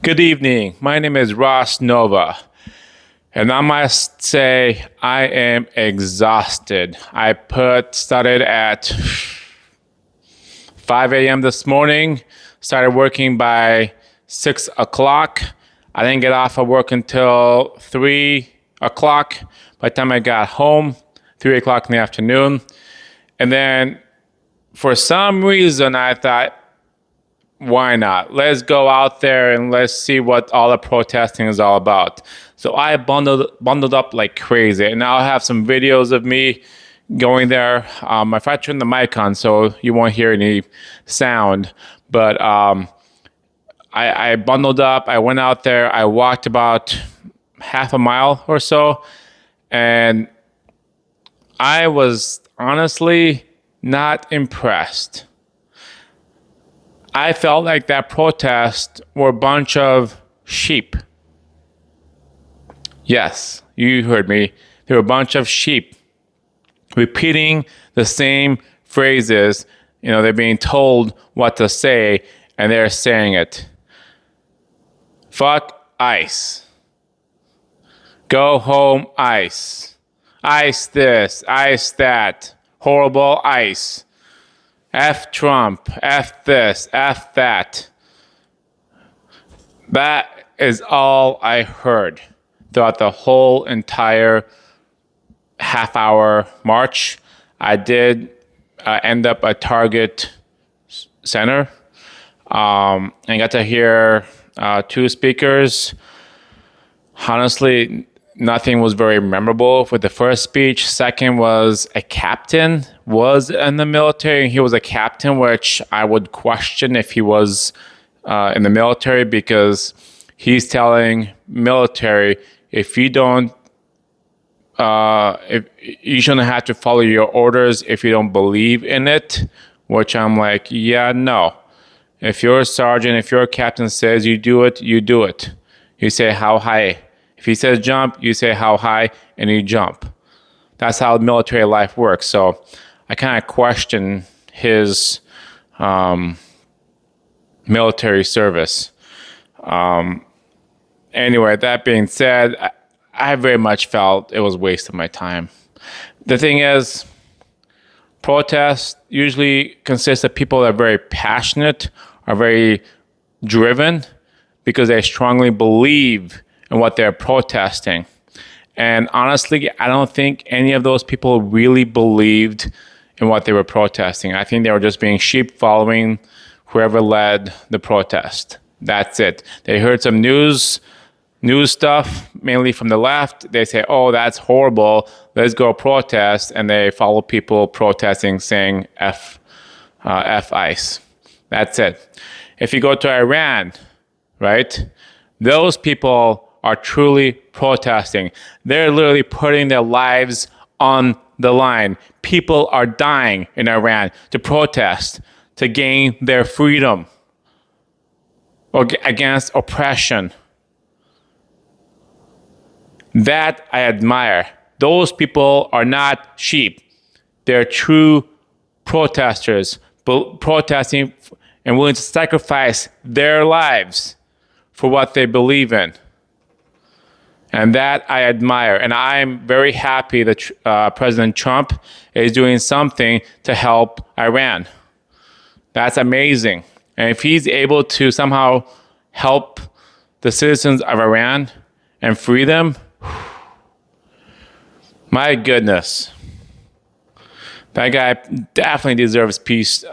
Good evening. My name is Ross Nova, and I must say I am exhausted. Started at 5 a.m. this morning, started working by 6 o'clock. I didn't get off of work until 3 o'clock. By the time I got home, 3 o'clock in the afternoon. And then for some reason, I thought, why not? Let's go out there and let's see what all the protesting is all about. So I bundled up like crazy, and I'll have some videos of me going there. If I turn the mic on, so you won't hear any sound, but I bundled up. I went out there. I walked about half a mile or so, and I was honestly not impressed. I felt like that protest were a bunch of sheep. Yes, you heard me. They were a bunch of sheep repeating the same phrases. They're being told what to say, and they're saying it. Fuck ICE. Go home, ICE. ICE this, ICE that. Horrible ICE. F Trump, F this, F that. That is all I heard throughout the whole entire half-hour march. I did end up at Target Center and got to hear two speakers. Honestly, nothing was very memorable with the first speech. Second was a captain was in the military. He was a captain, which I would question if he was in the military, because he's telling military, if you don't, if you shouldn't have to follow your orders if you don't believe in it, which I'm like, yeah, no. If you're a sergeant, if your captain says you do it, you do it. You say how high. If he says jump, you say how high, and you jump. That's how military life works. So I kind of question his military service. Anyway, that being said, I very much felt it was a waste of my time. The thing is, protests usually consist of people that are very passionate, are very driven, because they strongly believe in what they're protesting. And honestly, I don't think any of those people really believed in what they were protesting. I think they were just being sheep following whoever led the protest. That's it. They heard some news stuff, mainly from the left. They say, oh, that's horrible. Let's go protest. And they follow people protesting, saying F ICE. That's it. If you go to Iran, right, those people are truly protesting. They're literally putting their lives on the line. People are dying in Iran to protest, to gain their freedom or against oppression. That I admire. Those people are not sheep. They're true protesters, protesting and willing to sacrifice their lives for what they believe in. And that I admire. And I'm very happy that President Trump is doing something to help Iran. That's amazing. And if he's able to somehow help the citizens of Iran and free them, my goodness. That guy definitely deserves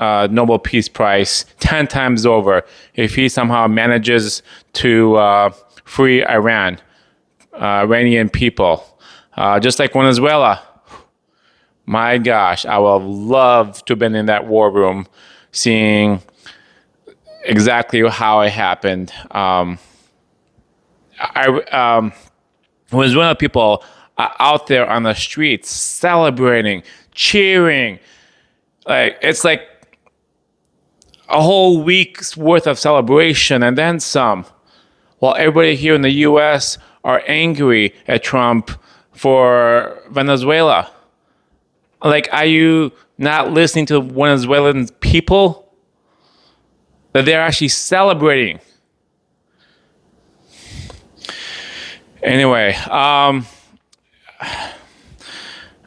Nobel Peace Prize 10 times over if he somehow manages to free Iranian people. Just like Venezuela. My gosh, I would love to have been in that war room seeing exactly how it happened. Venezuelan people are out there on the streets celebrating, cheering. It's like a whole week's worth of celebration and then some. While everybody here in the U.S. are angry at Trump for Venezuela. Are you not listening to Venezuelan people? That they're actually celebrating Anyway, like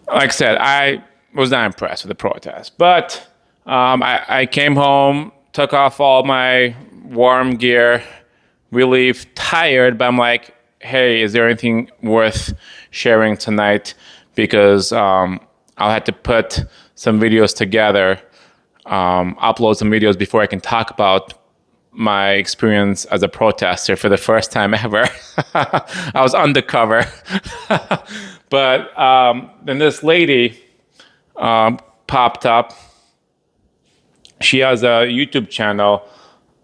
I said, I was not impressed with the protest, but I came home, took off all my warm gear, really tired, but I'm like, hey, is there anything worth sharing tonight? Because I'll have to put some videos together, upload some videos before I can talk about my experience as a protester for the first time ever. I was undercover. But then this lady popped up. She has a YouTube channel.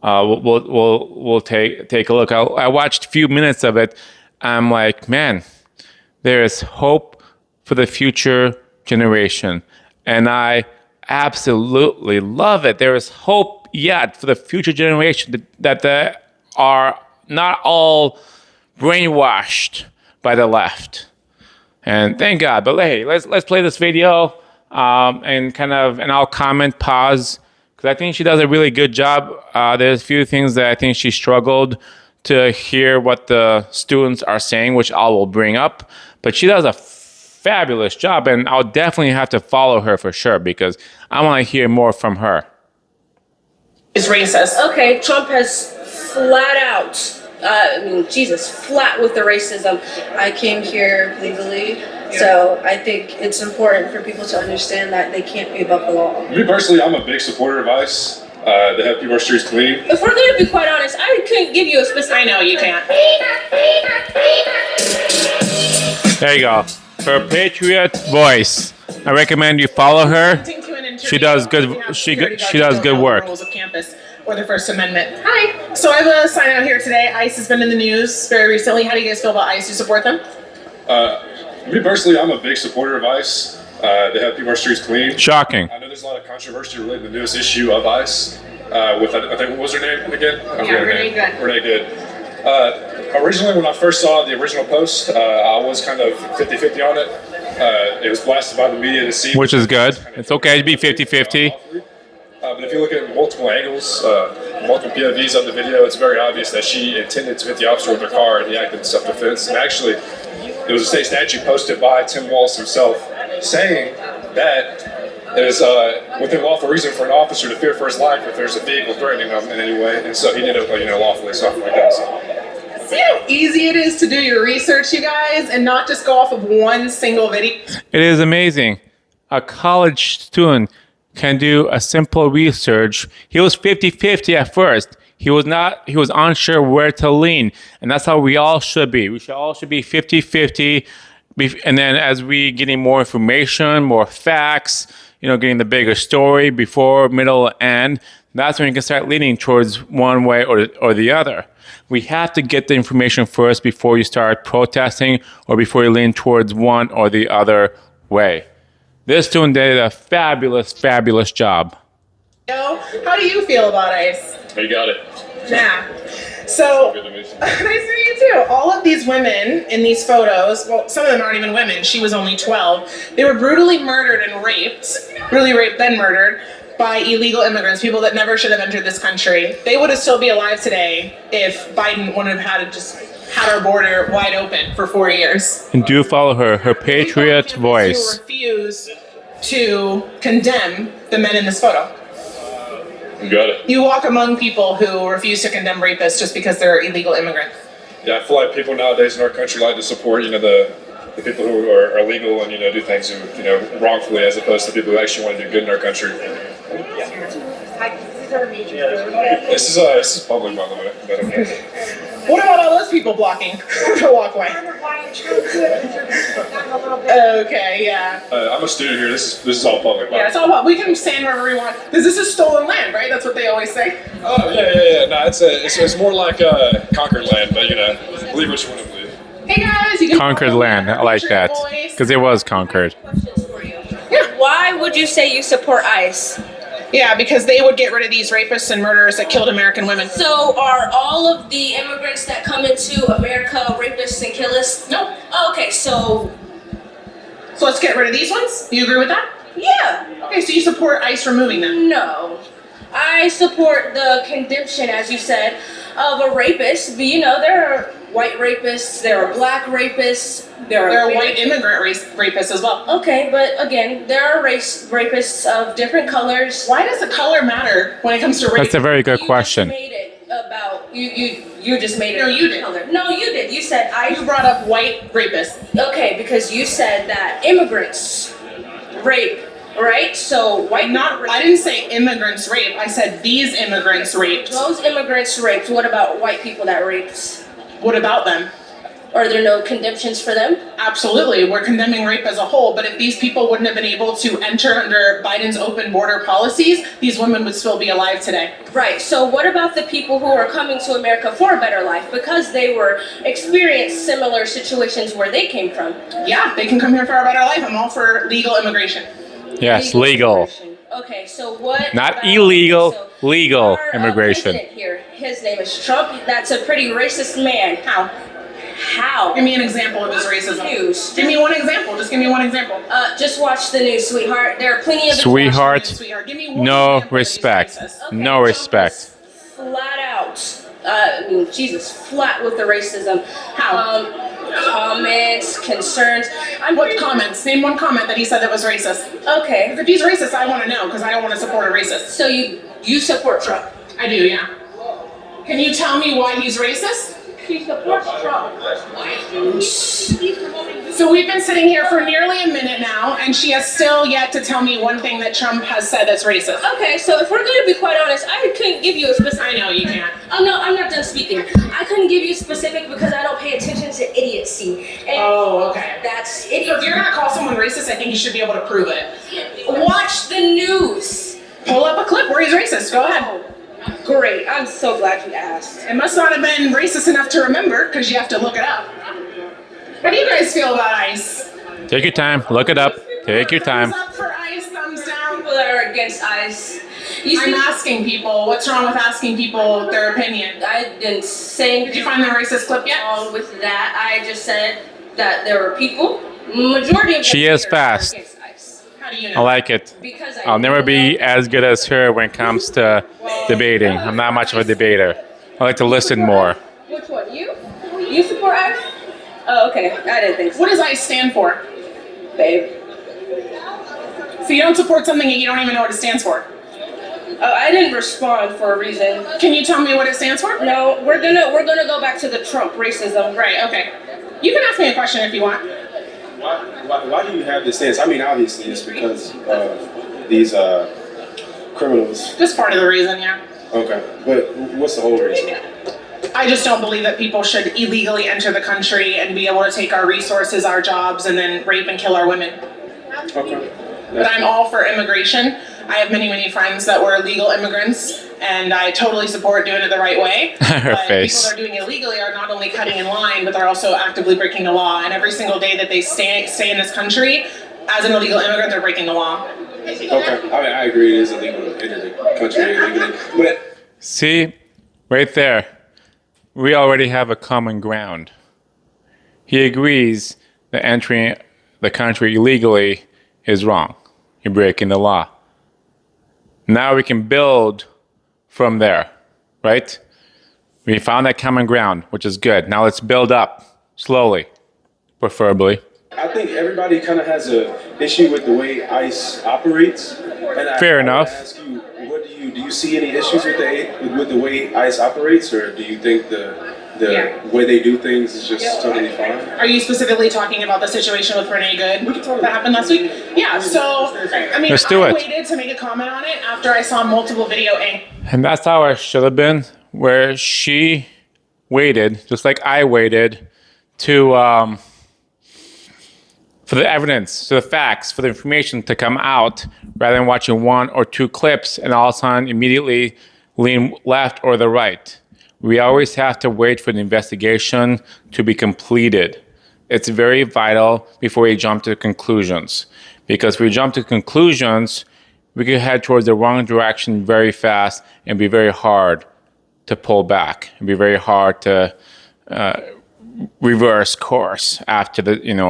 We'll take a look. I watched a few minutes of it. I'm like, man, there is hope for the future generation, and I absolutely love it. There is hope yet for the future generation that they are not all brainwashed by the left. And thank God. But hey, let's play this video and I'll comment, pause, because I think she does a really good job. There's a few things that I think she struggled to hear what the students are saying, which I will bring up. But she does a fabulous job, and I'll definitely have to follow her for sure because I want to hear more from her. Is racist. Okay, Trump has flat out, flat with the racism. I came here legally, so I think it's important for people to understand that they can't be above the law. Me personally, I'm a big supporter of ICE. They have keep our streets clean. If we're going to be quite honest, I couldn't give you a specific. I know you can't. There you go. Her patriot voice. I recommend you follow her. She does good. She does good work. Rules of campus or the First Amendment. Hi. So I have a sign out here today. ICE has been in the news very recently. How do you guys feel about ICE? Do you support them? Me personally, I'm a big supporter of ICE. They have keep our streets clean. Shocking. I know there's a lot of controversy related to the newest issue of ICE. With I think what was her name again? Renee Good. Renee Good. Originally, when I first saw the original post, I was kind of 50-50 on it. It was blasted by the media to see. Which is good. It's okay to be 50-50. But if you look at multiple angles, multiple POVs of the video, it's very obvious that she intended to hit the officer with her car and he acted in self-defense. And actually, there was a state statute posted by Tim Walz himself saying that it is within lawful reason for an officer to fear for his life if there's a vehicle threatening him in any way. And so he did it, lawfully, something like that. So. See how easy it is to do your research, you guys, and not just go off of one single video? It is amazing. A college student can do a simple research. He was 50-50 at first. He was unsure where to lean. And that's how we all should be. We all should be 50-50. And then as we getting more information, more facts, getting the bigger story before, middle, end, that's when you can start leaning towards one way or the other. We have to get the information first before you start protesting or before you lean towards one or the other way. This student did a fabulous, fabulous job. How do you feel about ICE? You got it. Yeah. So, nice to meet you too. All of these women in these photos, well, some of them aren't even women. She was only 12. They were brutally murdered and raped, then murdered by illegal immigrants, people that never should have entered this country. They would still be alive today if Biden wouldn't have had our border wide open for 4 years. And do follow her patriot voice. You refuse to condemn the men in this photo. You got it. You walk among people who refuse to condemn rapists just because they're illegal immigrants. Yeah, I feel like people nowadays in our country like to support, the people who are illegal and, do things, wrongfully, as opposed to people who actually want to do good in our country. This is public, by the way. But okay. What about all those people blocking the walkway? Okay, yeah. I'm a student here. This is all public. Yeah, it's all public. We can stand wherever we want. Because this is stolen land, right? That's what they always say. Oh, yeah. No, it's more like conquered land, but, believe what you want to believe. Hey, guys. You can Conquered land. I like that. Because it was conquered. Yeah. Why would you say you support ICE? Yeah, because they would get rid of these rapists and murderers that killed American women. So are all of the immigrants that come into America rapists and killers? Nope. Oh, okay, so let's get rid of these ones? You agree with that? yeah. Okay, so you support ICE removing them? No. I support the condemnation, as you said, of a rapist. But you know, there are white rapists, there are black rapists, there There are are white immigrant rapists as well. Okay, but again, there are rapists of different colors. Why does the color matter when it comes to rape? That's a very good question. You just made it about you just made it. No, you did. Color. No, you did. You said You brought up white rapists. Okay, because you said that immigrants rape, right? So white I didn't say immigrants rape. I said these immigrants raped. Those immigrants raped. What about white people that raped? What about them? Are there no condemnations for them? Absolutely. We're condemning rape as a whole, but if these people wouldn't have been able to enter under Biden's open border policies, these women would still be alive today. Right. So what about the people who are coming to America for a better life because they were experienced similar situations where they came from? Yeah, they can come here for a better life. I'm all for legal immigration. Yes, legal. Immigration. Okay, so what? Not about- illegal, legal our, immigration. President here, his name is Trump. That's a pretty racist man. How? How? Give me an example of his racism. News. Give me one example. Just give me one example. Just watch the news, sweetheart. There are plenty of Sweetheart, Sweetheart, give me one no example that he's respect. racist. Okay, No Trump respect. is Flat out. Jesus, flat with the racism. How? Comments, concerns. What comments? Name one comment that he said that was racist. Okay, If he's racist, I want to know because I don't want to support a racist. so you support Trump. I do, yeah. Can you tell me why he's racist? He supports Trump. So we've been sitting here for nearly a minute now, and she has still yet to tell me one thing that Trump has said that's racist. Okay, so if we're going to be quite honest, I couldn't give you a specific. I know you can't. Oh no, I'm not done speaking. I couldn't give you specific because I don't pay attention to idiocy. And Oh, okay. that's So if idiot. you're gonna call someone racist, I think you should be able to prove it. Watch the news. Pull up a clip where he's racist. Go ahead. Great. I'm so glad you asked. It must not have been racist enough to remember because you have to look it up. What do you guys feel about ICE? Take your time. Look it up. Take your time. Thumbs up for ICE, thumbs down. People that are against ICE. You I'm see, asking people. What's wrong with asking people their opinion? I didn't say Did you find the racist clip yet? wrong with that. I just said that there were people. Majority of She them is here fast. are against ICE. How do you I know? like it. Because I'll never be as good as her when it comes to debating. I'm not much of a debater. I like to listen more. Which one? You? You support ICE? Oh, okay. I didn't think so. What does ICE stand for? Babe. So you don't support something and you don't even know what it stands for. I didn't respond for a reason. Can you tell me what it stands for? No, we're gonna go back to the Trump racism. Right, okay. You can ask me a question if you want. Why do you have this stance? I mean, obviously, it's because of these criminals. Just part of the reason, yeah. Okay, but what's the whole reason? I just don't believe that people should illegally enter the country and be able to take our resources, our jobs, and then rape and kill our women. Okay. But I'm all for immigration. I have many, many friends that were legal immigrants, and I totally support doing it the right way. Her But face. people that are doing it illegally are not only cutting in line, but they're also actively breaking the law. And every single day that they stay in this country, as an illegal immigrant, they're breaking the law. Okay. I mean, I agree. It is illegal to enter the country illegally, but See, right there, we already have a common ground. He agrees that entering the country illegally is wrong. You're breaking the law. Now we can build from there, right? We found that common ground, which is good. Now let's build up slowly, preferably. I think everybody kind of has a issue with the way ICE operates. And Fair I enough. wanna ask you, what do you see any issues with the way ICE operates, or do you think the Yeah. way they do things is just totally fine? Are you specifically talking about the situation with Renee Good We can talk that happened last week? Yeah, so, I mean, Let's do I it. waited to make a comment on it after I saw multiple video And that's how it should have been, where she waited, just like I waited, to for the evidence, to the facts, for the information to come out, rather than watching one or two clips and all of a sudden immediately lean left or the right. We always have to wait for the investigation to be completed. It's very vital before we jump to conclusions, because if we jump to conclusions, we could head towards the wrong direction very fast and be very hard to pull back and be very hard to reverse course after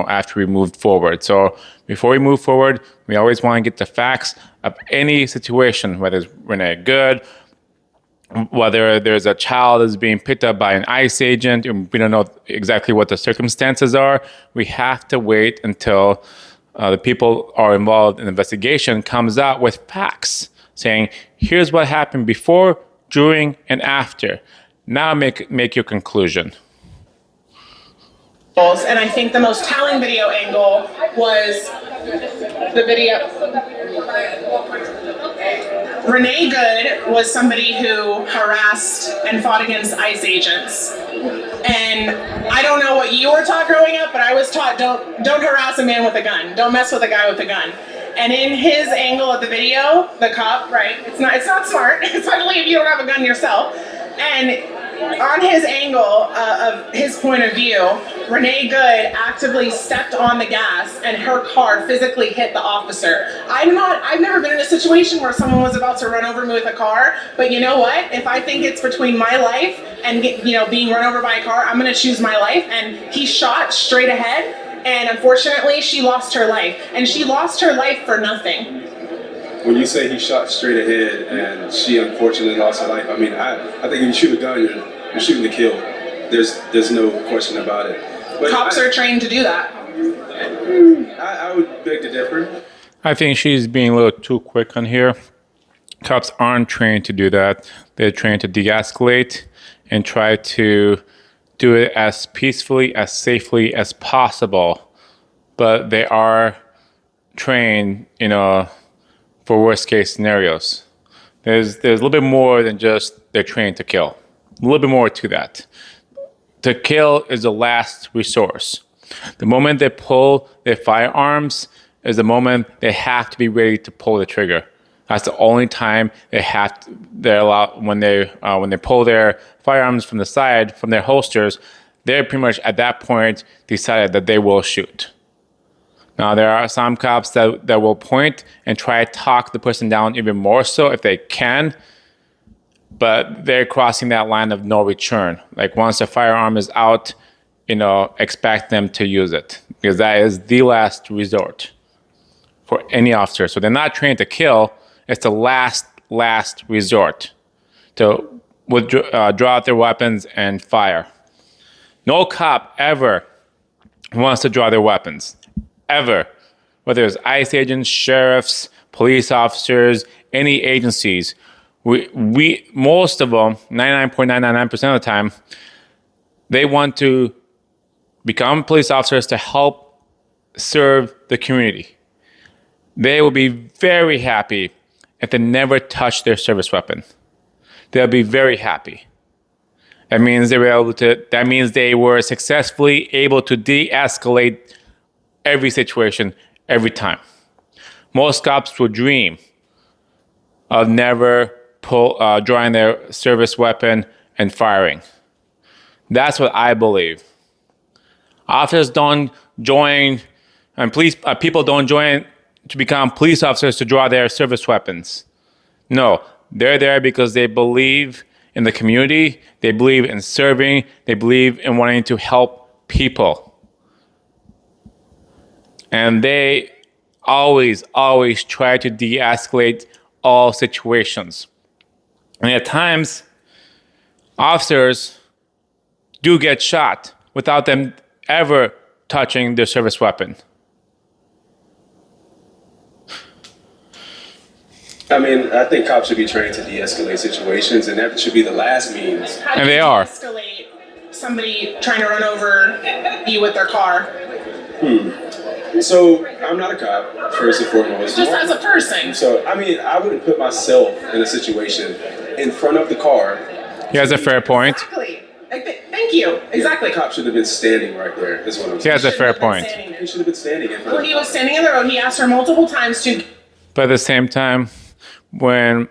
after we moved forward. So before we move forward, we always want to get the facts of any situation, whether it's Renee Good, whether there's a child that's being picked up by an ICE agent, and we don't know exactly what the circumstances are. We have to wait until the people are involved in the investigation comes out with facts saying, here's what happened before, during, and after. Now make your conclusion. And I think the most telling video angle was the video. Renee Good was somebody who harassed and fought against ICE agents. And I don't know what you were taught growing up, but I was taught don't harass a man with a gun. Don't mess with a guy with a gun. And in his angle of the video, the cop, right? It's not smart, especially if you don't have a gun yourself. And on his angle of his point of view, Renee Good actively stepped on the gas and her car physically hit the officer. I've never been in a situation where someone was about to run over me with a car, but you know what? If I think it's between my life and being run over by a car, I'm gonna choose my life. And he shot straight ahead, and unfortunately she lost her life. And she lost her life for nothing. When you say he shot straight ahead and she unfortunately lost her life, I mean, I think if you shoot a gun, you're shooting to kill. There's no question about it. But Cops are trained to do that. I would beg to differ. I think she's being a little too quick on here. Cops aren't trained to do that. They're trained to de-escalate and try to do it as peacefully, as safely as possible. But they are trained, for worst case scenarios. There's a little bit more than just they're trained to kill. A little bit more to that. To kill is the last resource. The moment they pull their firearms is the moment they have to be ready to pull the trigger. That's the only time they're allowed when they pull their firearms from the side, from their holsters. They're pretty much at that point decided that they will shoot. Now, there are some cops that will point and try to talk the person down even more so if they can, but they're crossing that line of no return. Like once the firearm is out, expect them to use it because that is the last resort for any officer. So they're not trained to kill. It's the last resort to draw out their weapons and fire. No cop ever wants to draw their weapons. Ever, whether it's ICE agents, sheriffs, police officers, any agencies, we most of them, 99.999% of the time, they want to become police officers to help serve the community. They will be very happy if they never touch their service weapon. They'll be very happy. That means they were successfully able to de-escalate every situation, every time. Most cops would dream of never drawing their service weapon and firing. That's what I believe. Officers don't join, and people don't join to become police officers to draw their service weapons. No, they're there because they believe in the community, they believe in serving, they believe in wanting to help people. And they always try to de-escalate all situations. And at times, officers do get shot without them ever touching their service weapon. I mean, I think cops should be trained to de-escalate situations, and that should be the last means. And they are. De-escalate somebody trying to run over you with their car? So, I'm not a cop, first and foremost. Just as a person. So, I mean, I wouldn't put myself in a situation in front of the car. He has a fair point. Exactly. Thank you. Exactly. The cop should have been standing right there, is what I'm He saying. has a fair point. He should have been standing in front Well, he was standing in the road. He asked her multiple times to... But at the same time, when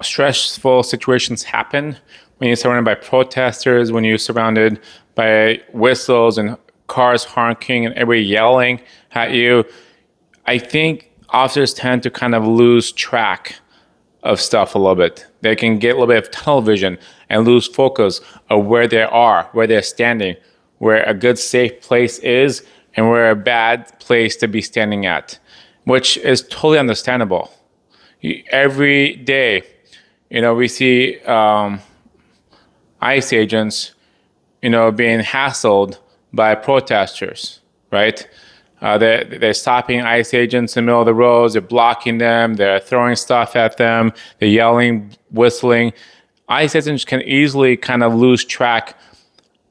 stressful situations happen, when you're surrounded by protesters, when you're surrounded by whistles and cars honking and everybody yelling at you, I think officers tend to kind of lose track of stuff a little bit. They can get a little bit of tunnel vision and lose focus of where they are, where they're standing, where a good safe place is and where a bad place to be standing at, which is totally understandable. Every day, we see ICE agents, being hassled by protesters, right? They're stopping ICE agents in the middle of the roads. They're blocking them. They're throwing stuff at them. They're yelling, whistling. ICE agents can easily kind of lose track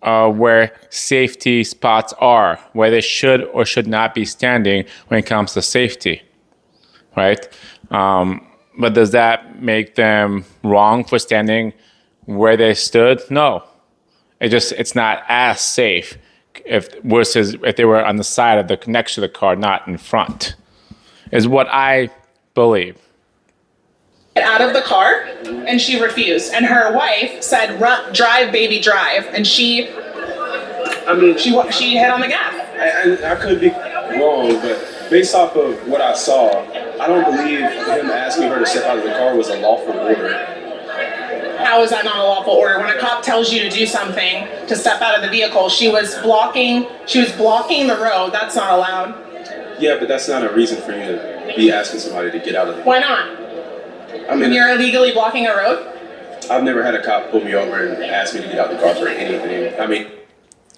where safety spots are, where they should or should not be standing when it comes to safety, right? But does that make them wrong for standing where they stood? No. It's not as safe versus if they were on the side of next to the car, not in front, is what I believe. Get out of the car, and she refused. And her wife said, "Drive, baby, drive." And she hit on the gas. I could be wrong, but based off of what I saw, I don't believe him asking her to step out of the car was a lawful order. How is that not a lawful order? When a cop tells you to do something, to step out of the vehicle, she was blocking the road. That's not allowed. Yeah, but that's not a reason for you to be asking somebody to get out of the car. Why not? I mean, When you're illegally blocking a road? I've never had a cop pull me over and ask me to get out of the car for anything. I mean,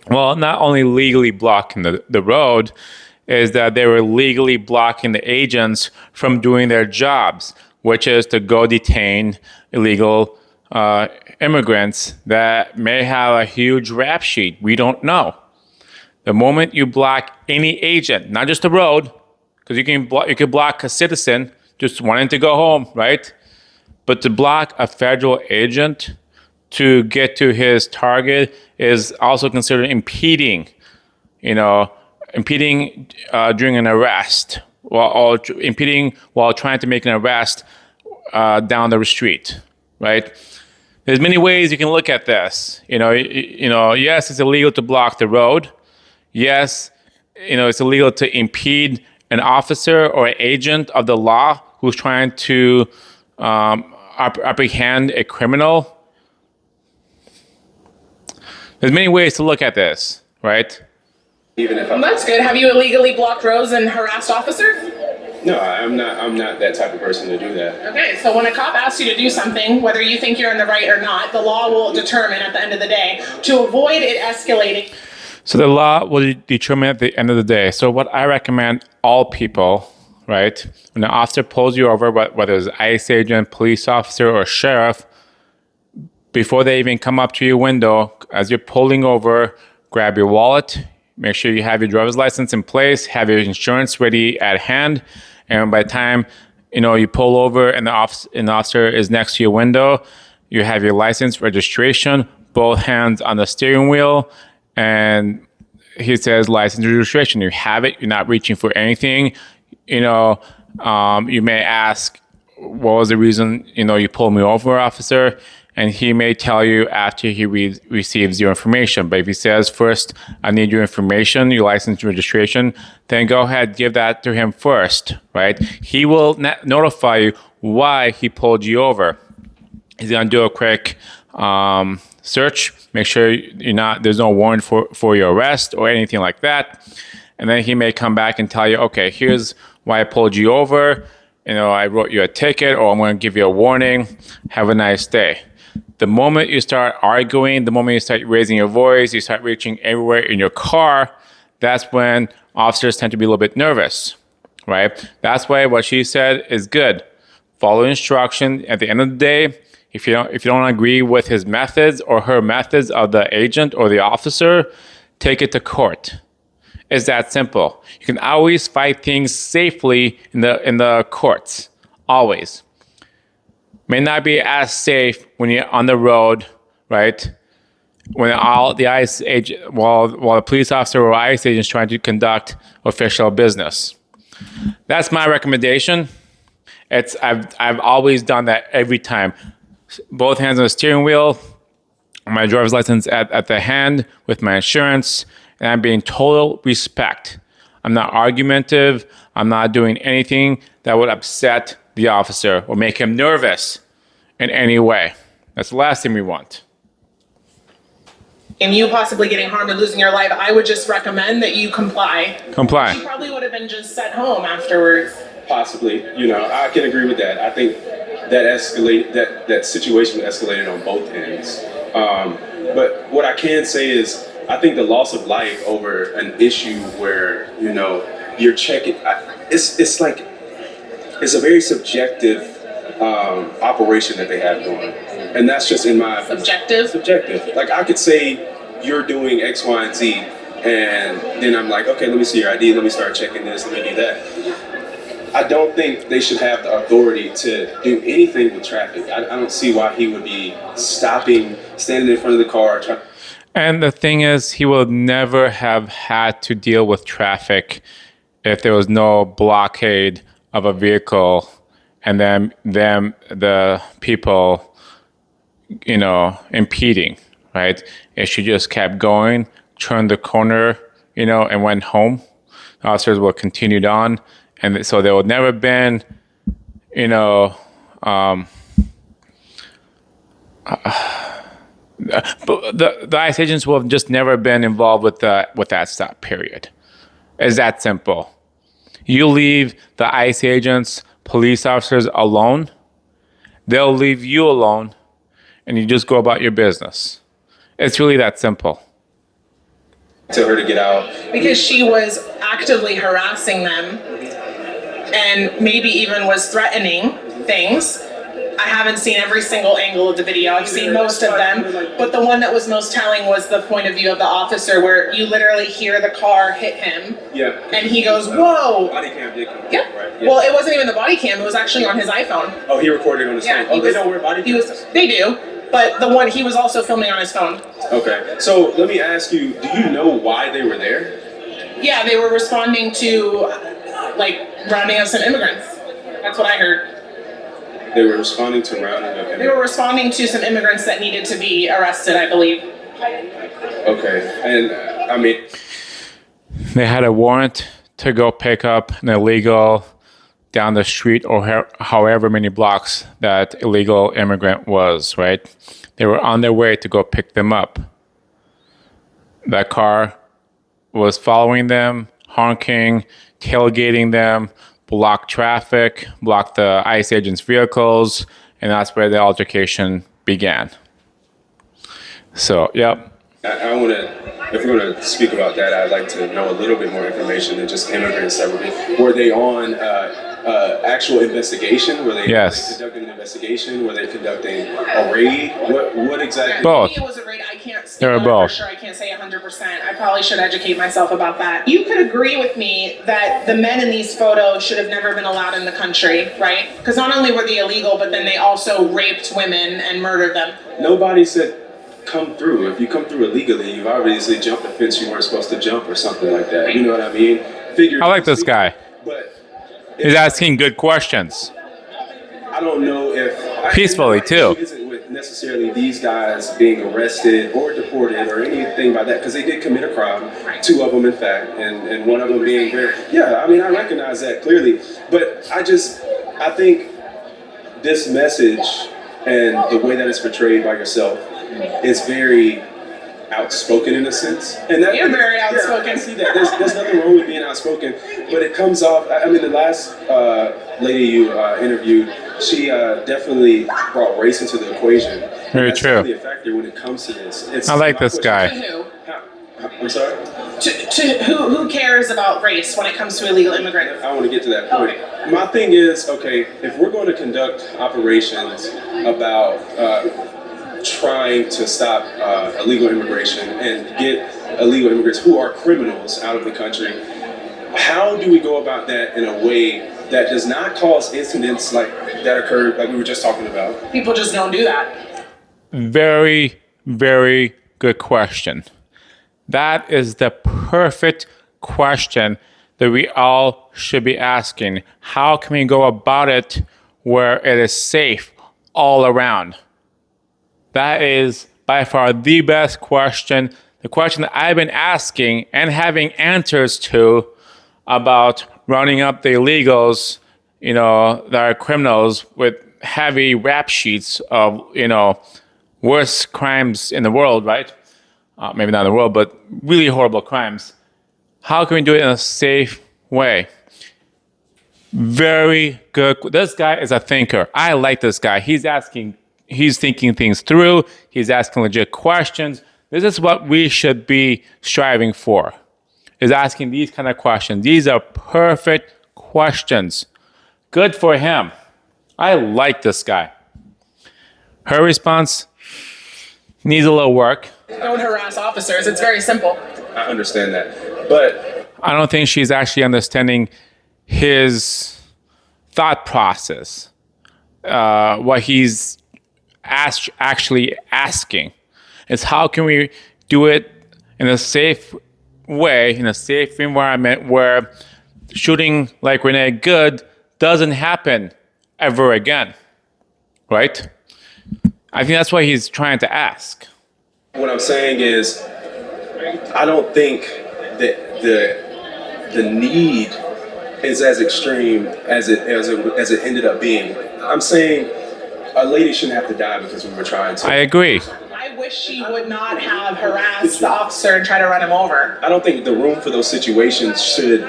well, not only legally blocking the road, is that they were legally blocking the agents from doing their jobs, which is to go detain illegal immigrants that may have a huge rap sheet. We don't know. The moment you block any agent, not just the road, because you can block a citizen just wanting to go home, right? But to block a federal agent to get to his target is also considered impeding during an arrest, or impeding while trying to make an arrest down the street, right? There's many ways you can look at this. Yes, it's illegal to block the road. Yes, it's illegal to impede an officer or an agent of the law who's trying to apprehend a criminal. There's many ways to look at this, right? even if That's good. Have you illegally blocked roads and harassed officers? No, I'm not that type of person to do that. Okay, so when a cop asks you to do something, whether you think you're in the right or not, the law will determine at the end of the day to avoid it escalating. So the law will determine at the end of the day. So what I recommend all people, right, when an officer pulls you over, whether it's ICE agent, police officer, or sheriff, before they even come up to your window, as you're pulling over, grab your wallet, make sure you have your driver's license in place, have your insurance ready at hand, and by the time you pull over and the officer is next to your window, you have your license, registration, both hands on the steering wheel, and he says license registration. You have it. You're not reaching for anything. You may ask, what was the reason you pulled me over, officer? And he may tell you after he receives your information. But if he says, first, I need your information, your license registration, then go ahead, give that to him first, right? He will notify you why he pulled you over. He's going to do a quick search, make sure there's no warrant for your arrest or anything like that. And then he may come back and tell you, okay, here's why I pulled you over. I wrote you a ticket, or I'm going to give you a warning. Have a nice day. The moment you start arguing, the moment you start raising your voice, you start reaching everywhere in your car, that's when officers tend to be a little bit nervous, right? That's why what she said is good. Follow instruction. At the end of the day, if you don't agree with his methods or her methods of the agent or the officer, take it to court. It's that simple. You can always fight things safely in the courts. Always. May not be as safe when you're on the road, right? When all the ICE agent, while the police officer or ICE agent is trying to conduct official business. That's my recommendation. I've always done that every time. Both hands on the steering wheel, my driver's license at the hand with my insurance, and I'm being total respect. I'm not argumentative. I'm not doing anything that would upset the officer or make him nervous in any way. That's the last thing we want. And you possibly getting harmed and losing your life, I would just recommend that you comply. Comply. She probably would have been just sent home afterwards. Possibly, I can agree with that. I think that situation escalated on both ends. But what I can say is, I think the loss of life over an issue where you're checking, it's a very subjective operation that they have going, and that's just in my subjective. Like I could say you're doing X, Y, and Z, and then I'm like, okay, let me see your ID, let me start checking this, let me do that. I don't think they should have the authority to do anything with traffic. I don't see why he would be stopping, standing in front of the car. And the thing is, he would never have had to deal with traffic if there was no blockade of a vehicle and then the people, impeding, right? If she just kept going, turned the corner, and went home, the officers would have continued on. And so there would never been, but the ICE agents will have just never been involved with that stop. Period. It's that simple. You leave the ICE agents, police officers alone, they'll leave you alone, and you just go about your business. It's really that simple. Tell her to get out because she was actively harassing them. And maybe even was threatening things. I haven't seen every single angle of the video. I've seen most of them, but the one that was most telling was the point of view of the officer, where you literally hear the car hit him. Yeah. And he goes, "Whoa!" Body cam did come. Yeah. Right. Yeah. Well, it wasn't even the body cam. It was actually on his iPhone. Oh, he recorded on his phone. Oh, they don't wear body cams. They do, but he was also filming on his phone. Okay. So let me ask you: do you know why they were there? Yeah, they were responding to rounding up some immigrants. That's what I heard. They were responding to rounding up immigrants. They were responding to some immigrants that needed to be arrested, I believe. Okay, and I mean, they had a warrant to go pick up an illegal down the street or however many blocks that illegal immigrant was, right? They were on their way to go pick them up. That car was following them, honking, tailgating them, blocked traffic, blocked the ICE agents' vehicles, and that's where the altercation began. So, yep. I want to, if we're going to speak about that, I'd like to know a little bit more information than just immigrants that were they on actual investigation? Were they conducting an investigation? Were they conducting a raid? What exactly? Both. It was a raid. I can't They were speak on it both. for sure. I can't say 100%. I probably should educate myself about that. You could agree with me that the men in these photos should have never been allowed in the country, right? Because not only were they illegal, but then they also raped women and murdered them. Nobody said come through. If you come through illegally, you've obviously jumped a fence you weren't supposed to jump or something like that. You know what I mean? I like this guy. But he's asking good questions. I don't know if peacefully too. Isn't with necessarily these guys being arrested or deported or anything by that, because they did commit a crime. Two of them, in fact, and one of them being very. Yeah, I mean, I recognize that clearly, but I think this message and the way that it's portrayed by yourself is very outspoken in a sense. And that, You're very outspoken. Yeah, I see that. There's nothing wrong with being outspoken, but it comes off. I mean, the last lady you interviewed, she definitely brought race into the equation. Very that's true. Really a factor when it comes to this. I like this guy. To who? I'm sorry? To who cares about race when it comes to illegal immigrants? I want to get to that point. Okay. My thing is, okay, if we're going to conduct operations about trying to stop illegal immigration and get illegal immigrants who are criminals out of the country, how do we go about that in a way that does not cause incidents like that occurred, like we were just talking about? People just don't do that. Very, very good question. That is the perfect question that we all should be asking. How can we go about it where it is safe all around? That is by far the best question, the question that I've been asking and having answers to about rounding up the illegals, that are criminals with heavy rap sheets of, worst crimes in the world, right? Maybe not in the world, but really horrible crimes. How can we do it in a safe way? Very good. This guy is a thinker. I like this guy. He's thinking things through. He's asking legit questions. This is what we should be striving for, is asking these kind of questions. These are perfect questions. Good for him. I like this guy. Her response needs a little work. Don't harass officers. It's very simple. I understand that. But I don't think she's actually understanding his thought process, what he's actually asking is how can we do it in a safe way, in a safe environment where shooting like Renee Good doesn't happen ever again, right? I think that's what he's trying to ask. what I'm saying is, I don't think that the need is as extreme as it ended up being. I'm saying a lady shouldn't have to die because we were trying to. I agree. I wish she would not have harassed the officer and tried to run him over. I don't think the room for those situations should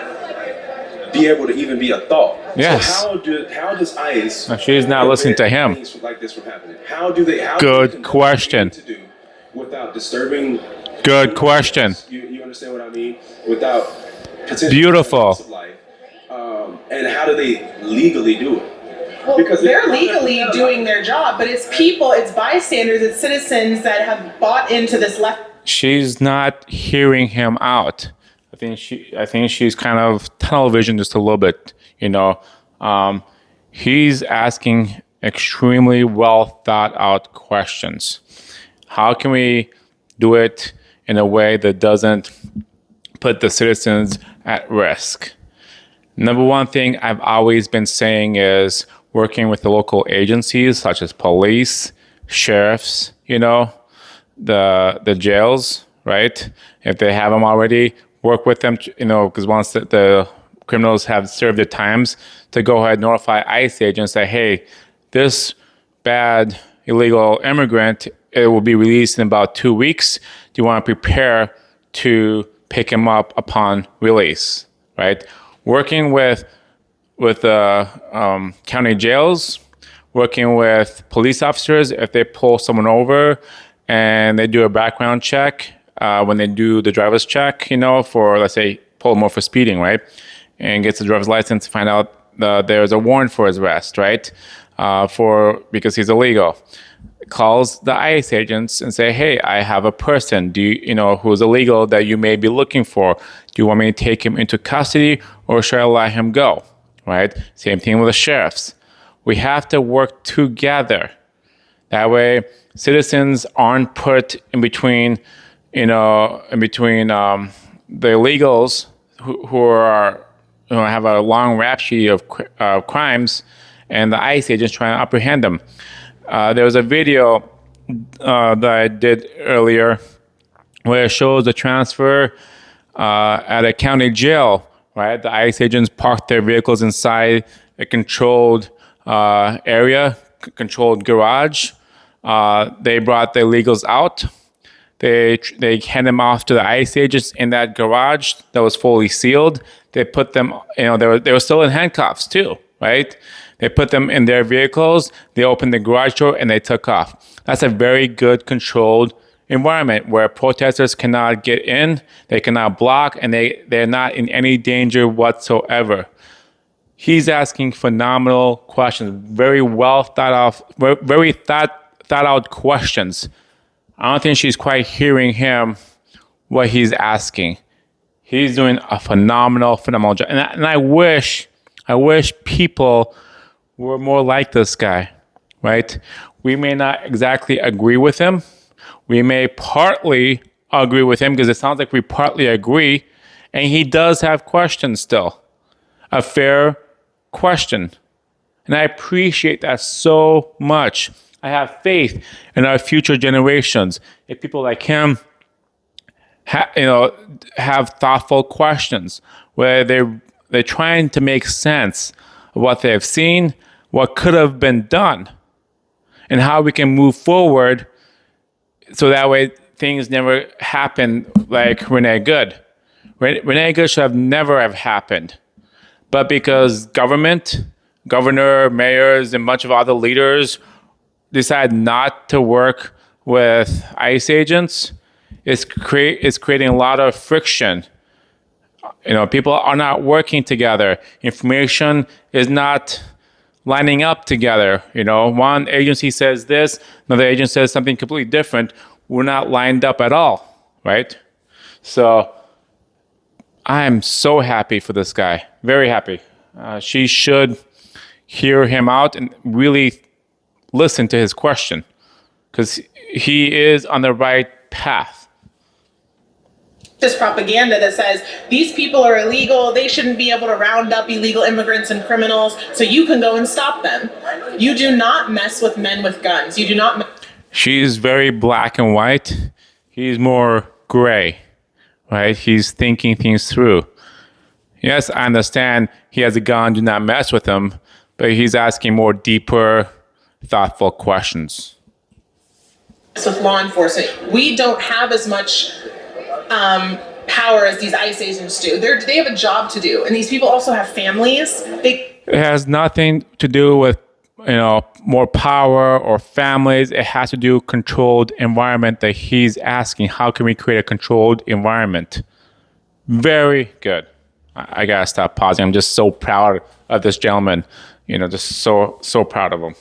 be able to even be a thought. Yes. So how does ICE? No, she's not listening to him. Things like this from happening. How do they? Good question. To do without disturbing. Good question. You understand what I mean? Without potential Beautiful. loss of life. And how do they legally do it? Well, Because they're legally doing their job, but it's people, it's bystanders, it's citizens that have bought into this left. She's not hearing him out. I think she's kind of tunnel vision just a little bit. He's asking extremely well thought out questions. How can we do it in a way that doesn't put the citizens at risk? Number one thing I've always been saying is working with the local agencies such as police, sheriffs, the jails, right? If they have them already, work with them, because once the criminals have served their times, to go ahead and notify ICE agents, say, hey, this bad illegal immigrant, it will be released in about 2 weeks. Do you want to prepare to pick him up upon release, right? Working with county jails, working with police officers, if they pull someone over and they do a background check, when they do the driver's check, for, let's say, pull him over for speeding, right? And gets the driver's license to find out there's a warrant for his arrest, right? Because he's illegal. Calls the ICE agents and say, hey, I have a person, who's illegal that you may be looking for. Do you want me to take him into custody or should I let him go? Right? Same thing with the sheriffs. We have to work together. That way, citizens aren't put in between, the illegals who have a long rap sheet of crimes, and the ICE agents trying to apprehend them. There was a video that I did earlier where it shows the transfer at a county jail. Right, the ICE agents parked their vehicles inside a controlled area, controlled garage. They brought the illegals out. They hand them off to the ICE agents in that garage that was fully sealed. They put them, they were still in handcuffs too, right? They put them in their vehicles. They opened the garage door and they took off. That's a very good controlled environment where protesters cannot get in, they cannot block, and they're not in any danger whatsoever. He's asking phenomenal questions, very well thought out questions. I don't think she's quite hearing him, what he's asking. He's doing a phenomenal job. And I wish people were more like this guy, right? We may not exactly agree with him. We may partly agree with him because it sounds like we partly agree, and he does have questions still. A fair question. And I appreciate that so much. I have faith in our future generations. If people like him have thoughtful questions where they're trying to make sense of what they've seen, what could have been done, and how we can move forward so that way things never happen like Renee Good. Renee Good should have never have happened. But because governor, mayors, and a bunch of other leaders decide not to work with ICE agents, it's creating a lot of friction. People are not working together. Information is not lining up together. One agency says this, another agency says something completely different. We're not lined up at all, right? So I'm so happy for this guy, very happy. She should hear him out and really listen to his question, because he is on the right path. This propaganda that says these people are illegal, they shouldn't be able to round up illegal immigrants and criminals, so you can go and stop them. You do not mess with men with guns. You do not. She's very black and white. He's more gray, right? He's thinking things through. Yes, I understand he has a gun, do not mess with him, but he's asking more deeper, thoughtful questions. With law enforcement, we don't have as much power as these ICE agents do. They have a job to do, and these people also have families. It has nothing to do with more power or families. It has to do with controlled environment that he's asking. How can we create a controlled environment? Very good. I gotta stop pausing. I'm just so proud of this gentleman. Just so proud of him.